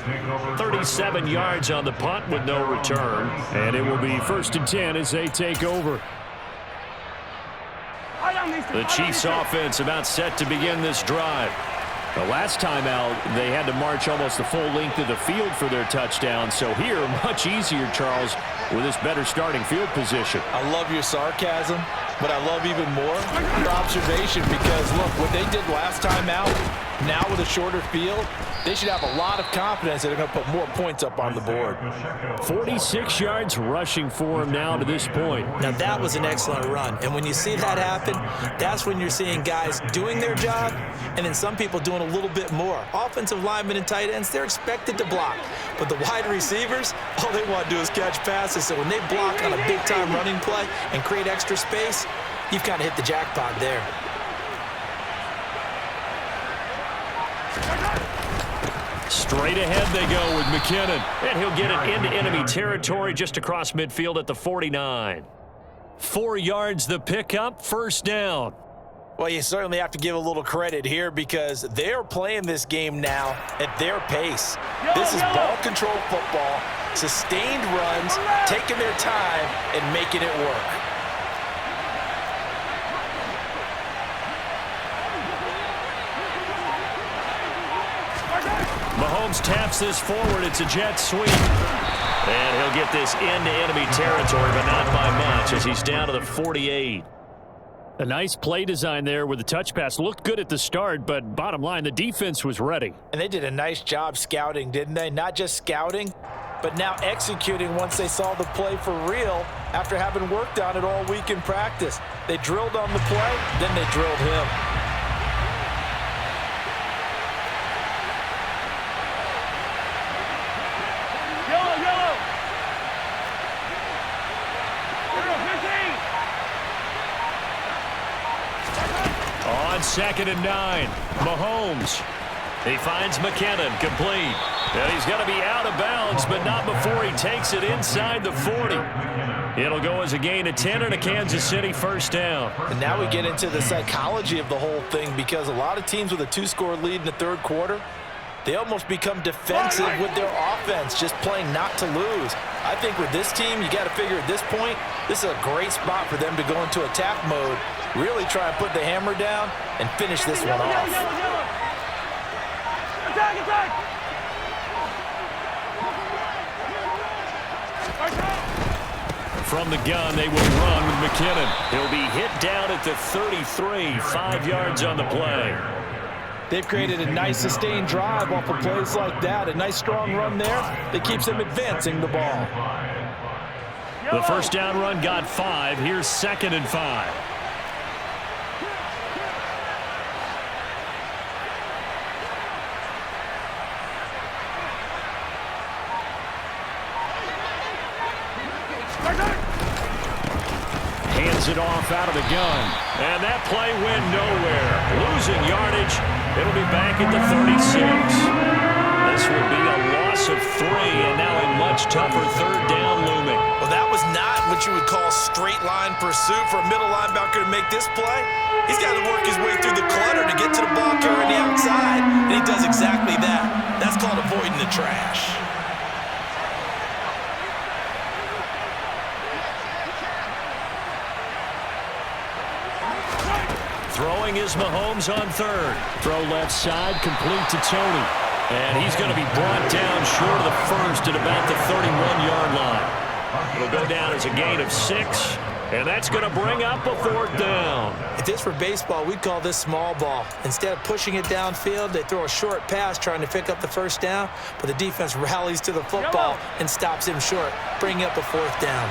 A: 37 yards on the punt with no return. And it will be 1st and 10 as they take over. The Chiefs offense about set to begin this drive. The last time out, they had to march almost the full length of the field for their touchdown. So here, much easier, Charles, with this better starting field position.
C: I love your sarcasm, but I love even more your observation because, look, what they did last time out, now with a shorter field, they should have a lot of confidence that they're going to put more points up on the board.
A: 46 yards rushing for him now to this point.
C: Now, that was an excellent run. And when you see that happen, that's when you're seeing guys doing their job and then some people doing a little bit more. Offensive linemen and tight ends, they're expected to block. But the wide receivers, all they want to do is catch passes. So when they block on a big-time running play and create extra space, you've kind of hit the jackpot there.
A: Straight ahead they go with McKinnon. And he'll get it into enemy territory just across midfield at the 49. 4 yards the pickup, 1st down.
C: Well, you certainly have to give a little credit here because they're playing this game now at their pace. This is ball control football, sustained runs, taking their time and making it work.
A: Mahomes taps this forward. It's a jet sweep. And he'll get this into enemy territory, but not by much as he's down to the 48. A nice play design there with the touch pass. Looked good at the start, but bottom line, the defense was ready.
C: And they did a nice job scouting, didn't they? Not just scouting, but now executing once they saw the play for real after having worked on it all week in practice. They drilled on the play, then they drilled him.
A: On 2nd and 9, Mahomes He finds McKinnon, complete. And he's going to be out of bounds, but not before he takes it inside the 40. It'll go as a gain of 10 and a Kansas City first down.
C: And now we get into the psychology of the whole thing, because a lot of teams with a 2-score lead in the third quarter, they almost become defensive with their offense, just playing not to lose. I think with this team, you got to figure at this point, this is a great spot for them to go into attack mode, really try and put the hammer down and finish this one off.
B: Attack!
A: From the gun, they will run with McKinnon. He'll be hit down at the 33, 5 yards on the play.
C: They've created a nice sustained drive off of plays like that. A nice strong run there that keeps them advancing the ball.
A: The first down run got 5. Here's 2nd and 5. Hands it off out of the gun. And that play went nowhere. Losing yardage. It'll be back at the 36. This will be a loss of 3, and now a much tougher third down looming.
C: Well, that was not what you would call straight line pursuit for a middle linebacker to make this play. He's got to work his way through the clutter to get to the ball carrier on the outside, and he does exactly that. That's called avoiding the trash.
A: Throwing is Mahomes on third. Throw left side, complete to Tony. And he's going to be brought down short of the first at about the 31-yard line. It'll go down as a gain of 6, and that's going to bring up a 4th down.
C: If this were baseball, we'd call this small ball. Instead of pushing it downfield, they throw a short pass trying to pick up the first down, but the defense rallies to the football and stops him short, bringing up a 4th down.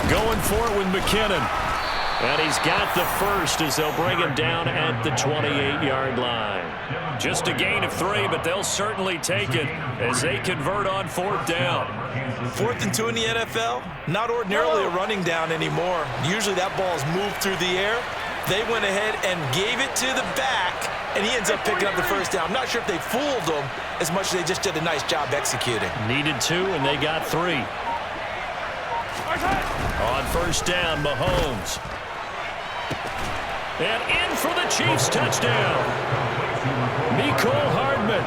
A: Going for it with McKinnon. And he's got the first as they'll bring him down at the 28-yard line. Just a gain of 3, but they'll certainly take it as they convert on 4th down.
C: 4th and 2 in the NFL, not ordinarily a running down anymore. Usually that ball is moved through the air. They went ahead and gave it to the back, and he ends up picking up the first down. I'm not sure if they fooled him as much as they just did a nice job executing.
A: Needed 2, and they got 3. On first down, Mahomes. And in for the Chiefs touchdown. Mecole Hardman,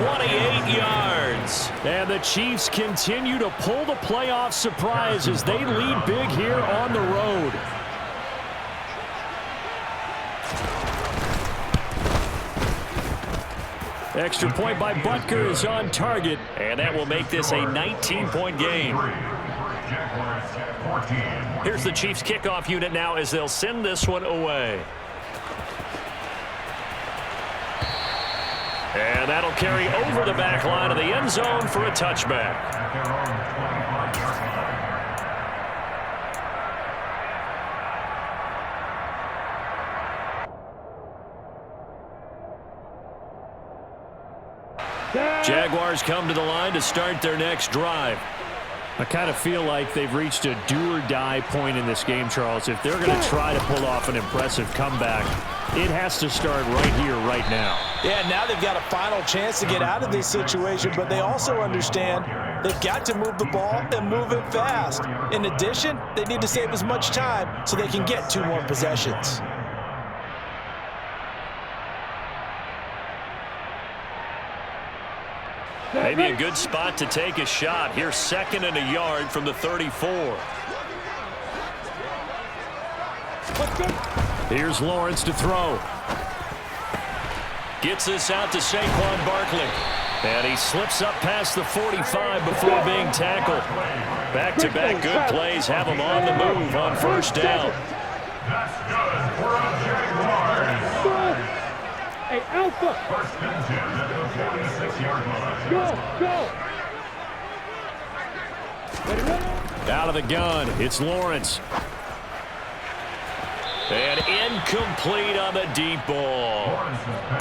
A: 28 yards. And the Chiefs continue to pull the playoff surprise as they lead big here on the road. Extra point by Butker is on target, and that will make this a 19-point game. Here's the Chiefs kickoff unit now as they'll send this one away. And that'll carry over the back line of the end zone for a touchback. Jaguars come to the line to start their next drive. I kind of feel like they've reached a do-or-die point in this game, Charles. If they're going to try to pull off an impressive comeback, it has to start right here, right now.
C: Yeah, now they've got a final chance to get out of this situation, but they also understand they've got to move the ball and move it fast. In addition, they need to save as much time so they can get 2 more possessions.
A: Maybe a good spot to take a shot. Here's 2nd and a yard from the 34. Here's Lawrence to throw. Gets this out to Saquon Barkley. And he slips up past the 45 before being tackled. Back-to-back good plays have him on the move on first down.
D: That's good for a Jaguars.
B: Hey, Alpha.
D: First and 10 at the 46-yard line.
B: Go.
A: Out of the gun, it's Lawrence. And incomplete on the deep ball.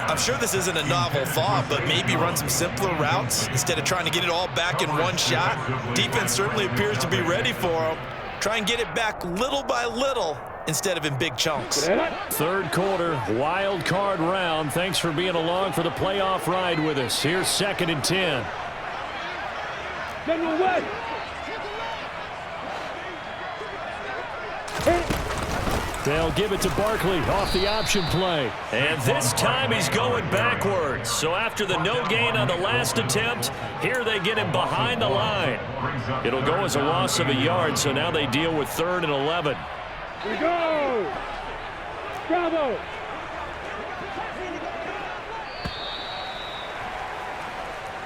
C: I'm sure this isn't a novel thought, but maybe run some simpler routes instead of trying to get it all back in one shot. Defense certainly appears to be ready for him. Try and get it back little by little instead of in big chunks.
E: Third quarter, wild card round. Thanks for being along for the playoff ride with us. Here's 2nd and 10.
B: General West.
E: They'll give it to Barkley off the option play.
A: And this time he's going backwards. So after the no gain on the last attempt, here they get him behind the line. It'll go as a loss of a yard, so now they deal with 3rd and 11.
B: Here we go. Bravo.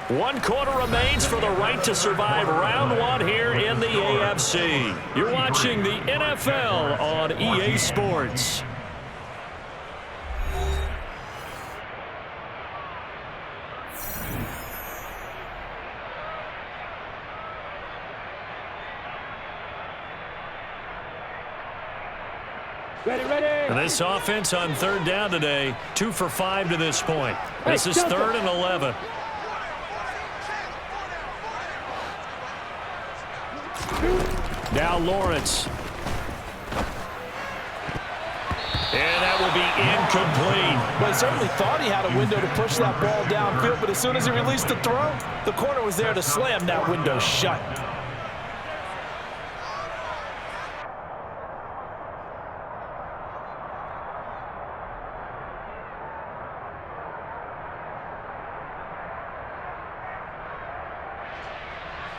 A: One quarter remains for the right to survive round 1 here in the AFC. You're watching the NFL on EA Sports.
B: Ready, ready.
A: And this offense on 3rd down today, 2 for 5 to this point. This is 3rd and 11.
E: Now Lawrence.
A: And that will be incomplete.
C: Well, he certainly thought he had a window to push that ball downfield, but as soon as he released the throw, the corner was there to slam that window shut.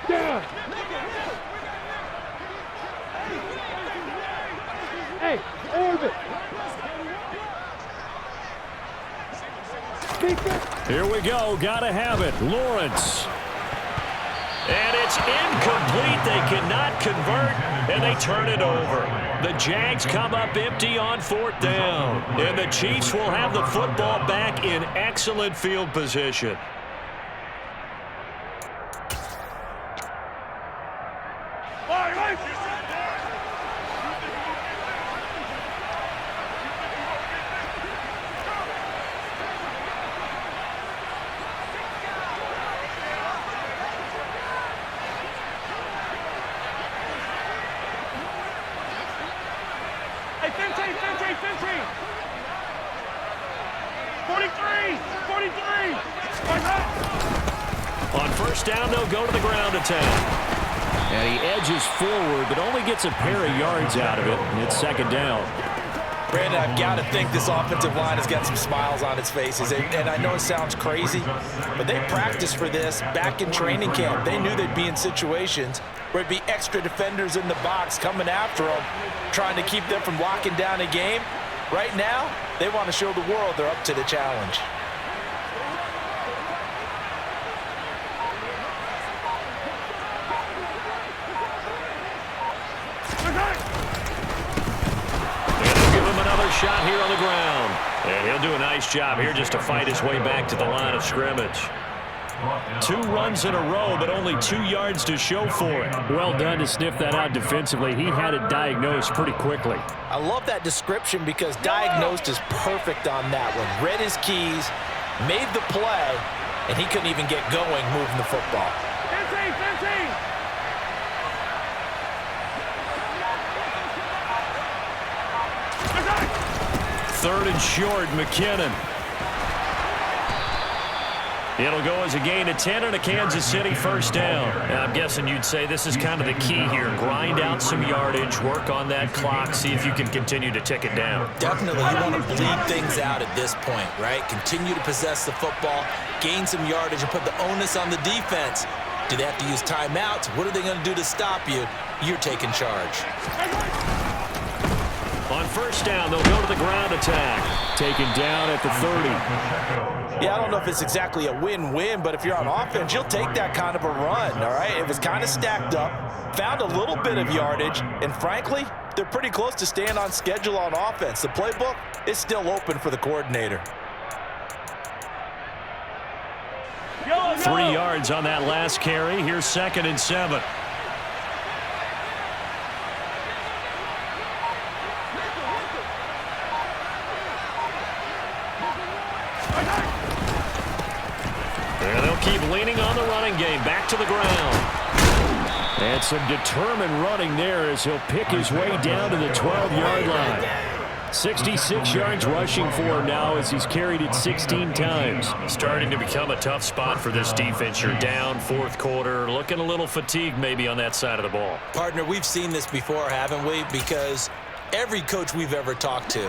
B: Down. Hey, orbit.
E: Here we go. Gotta have it. Lawrence.
A: And it's incomplete. They cannot convert, and they turn it over. The Jags come up empty on 4th down. And the Chiefs will have the football back in excellent field position.
B: Hey, 15. 43.
A: On 1st down, they'll go to the ground attack.
E: And he edges forward, but only gets a pair of yards out of it, and it's 2nd down.
C: Brandon, I've got to think this offensive line has got some smiles on its faces. And I know it sounds crazy, but they practiced for this back in training camp. They knew they'd be in situations where it'd be extra defenders in the box coming after them, trying to keep them from locking down a game. Right now, they want to show the world they're up to the challenge.
A: Shot here on the ground. And he'll do a nice job here just to fight his way back to the line of scrimmage. 2 runs in a row, but only 2 yards to show for it.
E: Well done to sniff that out defensively. He had it diagnosed pretty quickly.
C: I love that description because diagnosed is perfect on that one. Read his keys, made the play, and he couldn't even get going moving the football.
B: 15.
A: 3rd and short, McKinnon. It'll go as a gain of 10 and a Kansas City 1st down. And I'm guessing you'd say this is kind of the key here. Grind out some yardage, work on that clock, see if you can continue to tick it down.
C: Definitely, you want to bleed things out at this point, right? Continue to possess the football, gain some yardage, and put the onus on the defense. Do they have to use timeouts? What are they going to do to stop you? You're taking charge.
A: On 1st down, they'll go to the ground attack.
E: Taken down at the 30.
C: Yeah, I don't know if it's exactly a win-win, but if you're on offense, you'll take that kind of a run, all right? It was kind of stacked up, found a little bit of yardage, and frankly, they're pretty close to staying on schedule on offense. The playbook is still open for the coordinator.
A: 3 yards on that last carry. Here's 2nd and 7. And they'll keep leaning on the running game. Back to the ground.
E: And some determined running there as he'll pick his way down to the 12-yard line. 66 yards rushing for him now as he's carried it 16 times.
A: Starting to become a tough spot for this defense. You're down fourth quarter, looking a little fatigued maybe on that side of the ball.
C: Partner, we've seen this before, haven't we? Because every coach we've ever talked to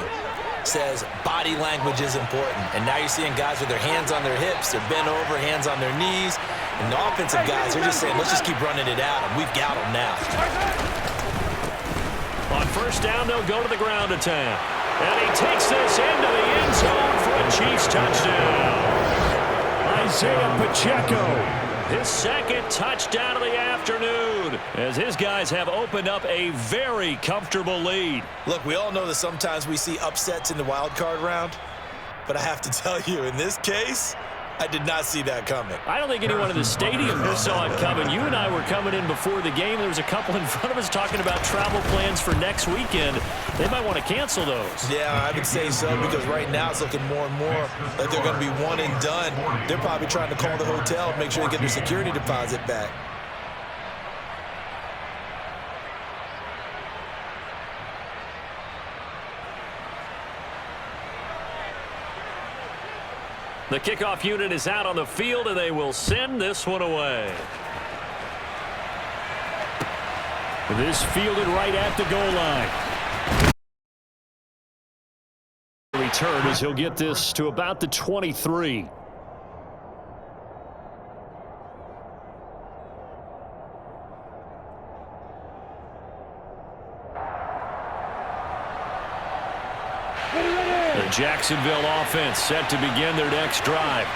C: says body language is important. And now you're seeing guys with their hands on their hips, they're bent over, hands on their knees. And the offensive guys are just saying, let's just keep running it out, and we've got them now.
A: On first down, they'll go to the ground attack. And he takes this into the end zone for a Chiefs touchdown.
E: Isaiah Pacheco.
A: His second touchdown of the afternoon as his guys have opened up a very comfortable lead.
C: Look, we all know that sometimes we see upsets in the wild card round, but I have to tell you, in this case, I did not see that coming.
A: I don't think anyone in the stadium saw it coming. You and I were coming in before the game. There was a couple in front of us talking about travel plans for next weekend. They might want to cancel those.
C: Yeah, I would say so, because right now it's looking more and more like they're going to be one and done. They're probably trying to call the hotel and make sure they get their security deposit back.
A: The kickoff unit is out on the field, and they will send this one away.
E: This fielded right at the goal line. Return as he'll get this to about the 23. The Jacksonville offense set to begin their next drive.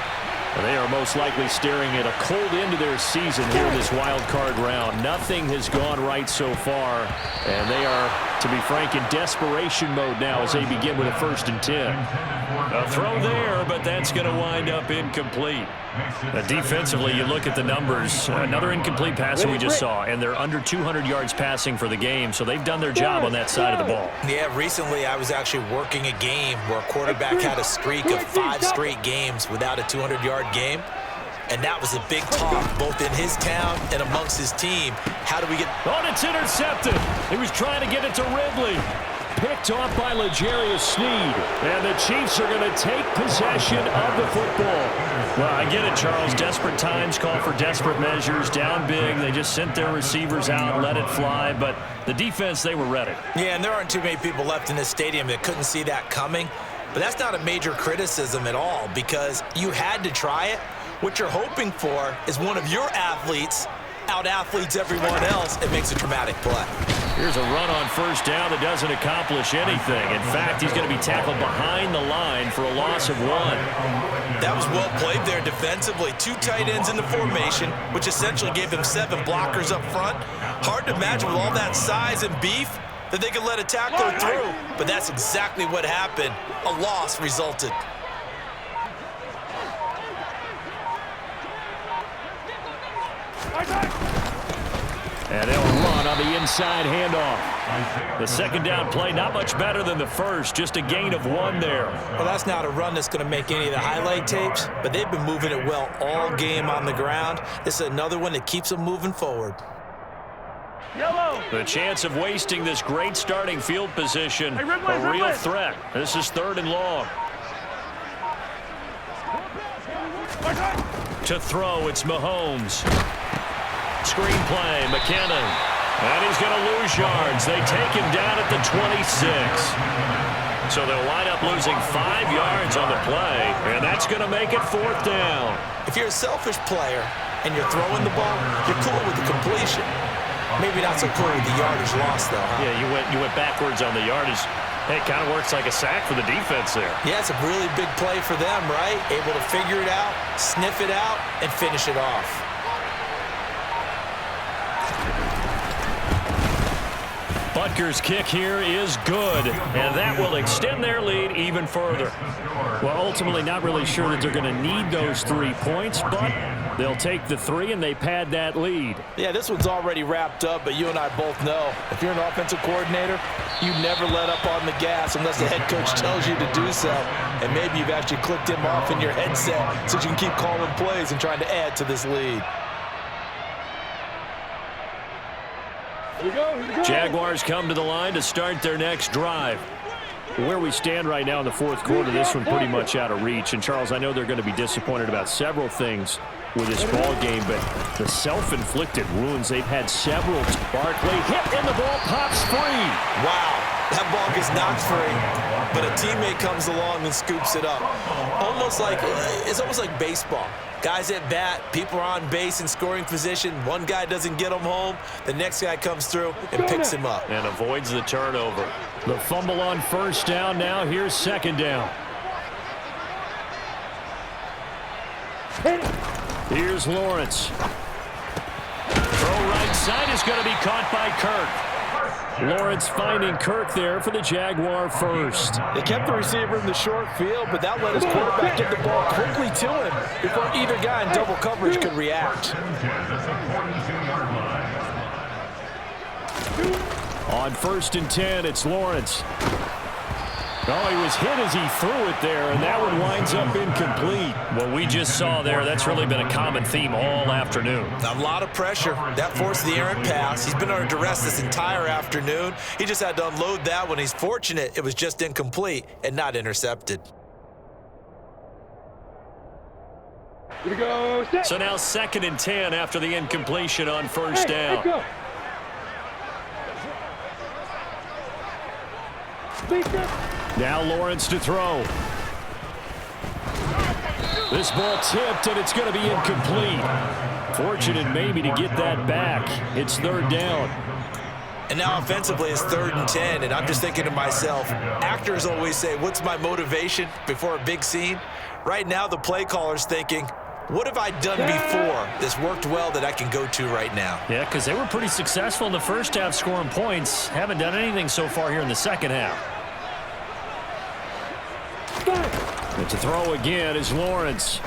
E: They are most likely staring at a cold end to their season here in this wild card round. Nothing has gone right so far, and they are, to be frank, in desperation mode now as they begin with a 1st and 10.
A: A throw there, but that's going to wind up incomplete. Defensively, you look at the numbers. Another incomplete pass that we just saw, and they're under 200 yards passing for the game, so they've done their job on that side of the ball.
C: Yeah, recently I was actually working a game where a quarterback had a streak of 5 straight games without a 200-yard game, and that was a big talk both in his town and amongst his team. How do we get...
E: Oh, it's intercepted. He was trying to get it to Ridley. Picked off by L'Jarius Sneed. And the Chiefs are going to take possession of the football.
A: Well, I get it, Charles. Desperate times call for desperate measures. Down big. They just sent their receivers out, let it fly. But the defense, they were ready.
C: Yeah, and there aren't too many people left in this stadium that couldn't see that coming. But that's not a major criticism at all, because you had to try it. What you're hoping for is one of your athletes out-athletes everyone else and makes a dramatic play.
A: Here's a run on first down that doesn't accomplish anything. In fact, he's going to be tackled behind the line for a loss of 1.
C: That was well played there defensively. 2 tight ends in the formation, which essentially gave them 7 blockers up front. Hard to imagine with all that size and beef that they could let a tackler through. But that's exactly what happened. A loss resulted.
E: And they'll run on the inside handoff. The second down play, not much better than the first, just a gain of 1 there.
C: Well, that's not a run that's going to make any of the highlight tapes, but they've been moving it well all game on the ground. This is another one that keeps them moving forward.
A: The chance of wasting this great starting field position, a real threat. This is 3rd and long. To throw, it's Mahomes. Screen play, McKinnon. And he's going to lose yards. They take him down at the 26. So they'll wind up losing 5 yards on the play, and that's going to make it 4th down.
C: If you're a selfish player and you're throwing the ball, you're cool with the completion. Maybe not so cool with the yardage loss, though, huh?
A: Yeah, you went backwards on the yardage. Hey, it kind of works like a sack for the defense there.
C: Yeah, it's a really big play for them, right? Able to figure it out, sniff it out, and finish it off.
A: Butker's kick here is good, and that will extend their lead even further.
E: Well, ultimately, not really sure that they're going to need those 3 points, but they'll take the 3 and they pad that lead.
C: Yeah, this one's already wrapped up, but you and I both know if you're an offensive coordinator, you never let up on the gas unless the head coach tells you to do so. And maybe you've actually clicked him off in your headset so you can keep calling plays and trying to add to this lead.
B: Here we go.
E: Jaguars come to the line to start their next drive. Where we stand right now in the fourth quarter, this one pretty much out of reach. And, Charles, I know they're going to be disappointed about several things with this ball game, but the self-inflicted wounds they've had several.
A: Barkley hit and the ball pops free.
C: Wow, that ball gets knocked free, but a teammate comes along and scoops it up. It's almost like baseball. Guys at bat, people are on base in scoring position. One guy doesn't get him home. The next guy comes through and picks him up.
A: And avoids the turnover.
E: The fumble on first down now. Here's second down. Here's Lawrence.
A: Throw right side is going to be caught by Kirk.
E: Lawrence finding Kirk there for the Jaguar first.
C: They kept the receiver in the short field, but that let his quarterback get the ball quickly to him before either guy in double coverage could react.
E: On 1st and 10, it's Lawrence. Oh, he was hit as he threw it there, and that one winds up incomplete.
A: What we just saw there, that's really been a common theme all afternoon.
C: A lot of pressure. That forced the errant pass. He's been under duress this entire afternoon. He just had to unload that one. He's fortunate it was just incomplete and not intercepted.
B: Here we go.
A: So now 2nd and 10 after the incompletion on first down.
B: Go.
E: Now Lawrence to throw. This ball tipped, and it's going to be incomplete. Fortunate maybe to get that back. It's 3rd down.
C: And now offensively it's 3rd and 10, and I'm just thinking to myself, actors always say, what's my motivation before a big scene? Right now the play caller's thinking, what have I done before this worked well that I can go to right now?
A: Yeah, because they were pretty successful in the first half scoring points. Haven't done anything so far here in the second half.
E: And to throw again is Lawrence.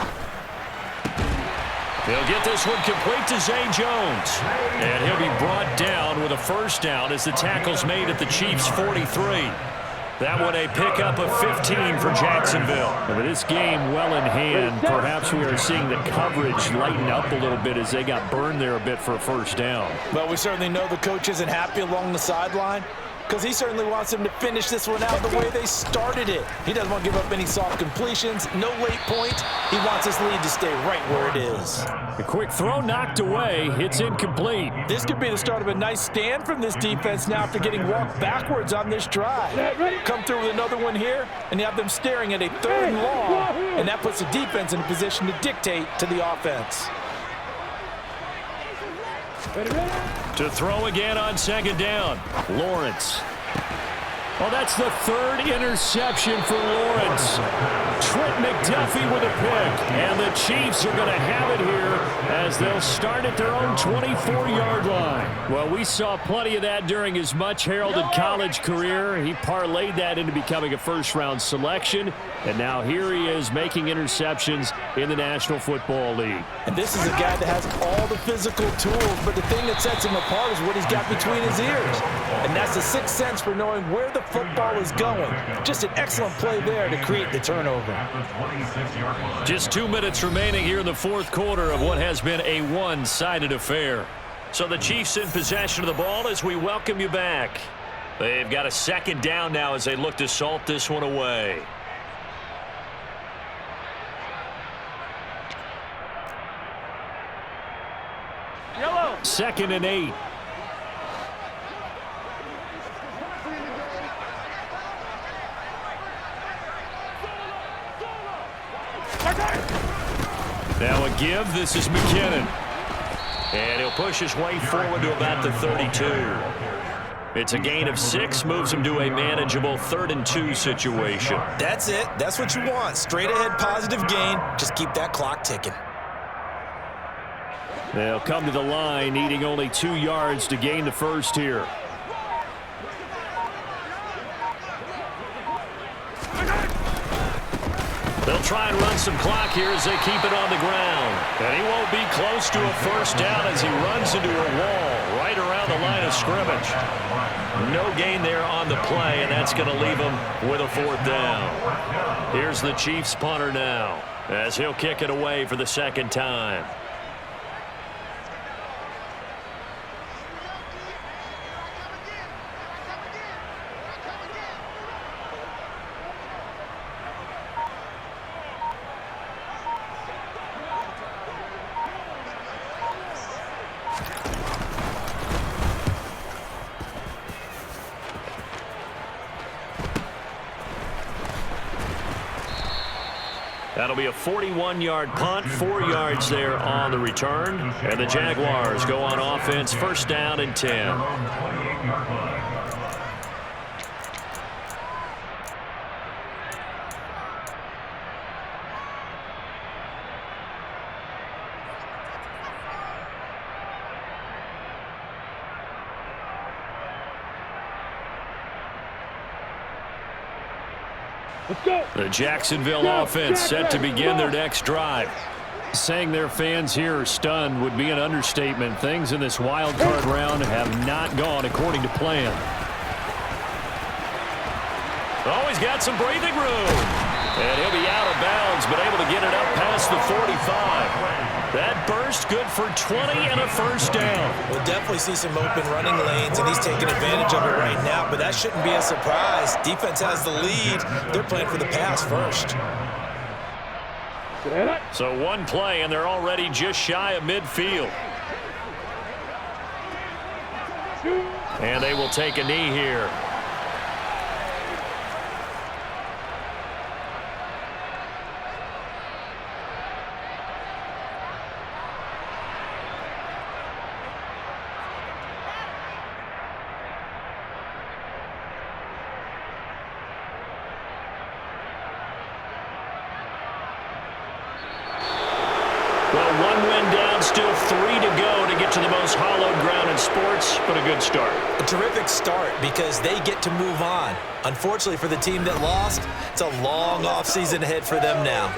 A: He'll get this one complete to Zay Jones. And he'll be brought down with a first down as the tackle's made at the Chiefs' 43. That one a pickup of 15 for Jacksonville.
E: And with this game well in hand, perhaps we are seeing the coverage lighten up a little bit as they got burned there a bit for a first down.
C: Well, we certainly know the coach isn't happy along the sideline, because he certainly wants them to finish this one out the way they started it. He doesn't want to give up any soft completions, no late points. He wants his lead to stay right where it is.
E: A quick throw knocked away. It's incomplete.
C: This could be the start of a nice stand from this defense now after getting walked backwards on this drive. Come through with another one here, and you have them staring at a 3rd and long, and that puts the defense in a position to dictate to the offense.
A: To throw again on 2nd down.
E: Lawrence. Well, that's the 3rd interception for Lawrence. Trent McDuffie with a pick. And the Chiefs are going to have it here as they'll start at their own 24-yard line. Well, we saw plenty of that during his much-heralded college career. He parlayed that into becoming a first-round selection. And now here he is making interceptions in the National Football League.
C: And this is a guy that has all the physical tools, but the thing that sets him apart is what he's got between his ears. And that's the 6th sense for knowing where the football is going. Just an excellent play there to create the turnover.
A: Just 2 minutes remaining here in the fourth quarter of what has been a one-sided affair. So the Chiefs in possession of the ball as we welcome you back. They've got a 2nd down now as they look to salt this one away.
B: Yellow.
E: 2nd and 8.
A: Now a give. This is McKinnon. And he'll push his way forward to about the 32. It's a gain of 6, moves him to a manageable 3rd and 2 situation.
C: That's it. That's what you want. Straight ahead positive gain. Just keep that clock ticking.
E: They'll come to the line, needing only 2 yards to gain the first here.
A: They'll try and run some clock here as they keep it on the ground. And he won't be close to a first down as he runs into a wall right around the line of scrimmage. No gain there on the play, and that's going to leave him with a fourth down. Here's the Chiefs punter now as he'll kick it away for the second time. That'll be a 41-yard punt, 4 yards there on the return. And the Jaguars go on offense, first down and 10.
B: Let's go.
A: The Jacksonville offense set to begin their next drive. Saying their fans here are stunned would be an understatement. Things in this wild card round have not gone according to plan. Oh, he's got some breathing room. And he'll be out of bounds, but able to get it up past the 45. That burst good for 20 and a first down.
C: We'll definitely see some open running lanes, and he's taking advantage of it right now, but that shouldn't be a surprise. Defense has the lead. They're playing for the pass first.
A: So one play, and they're already just shy of midfield. And they will take a knee here. Well, one win down, still 3 to go to get to the most hallowed ground in sports, but a good start.
C: A terrific start because they get to move on. Unfortunately for the team that lost, it's a long offseason ahead for them now.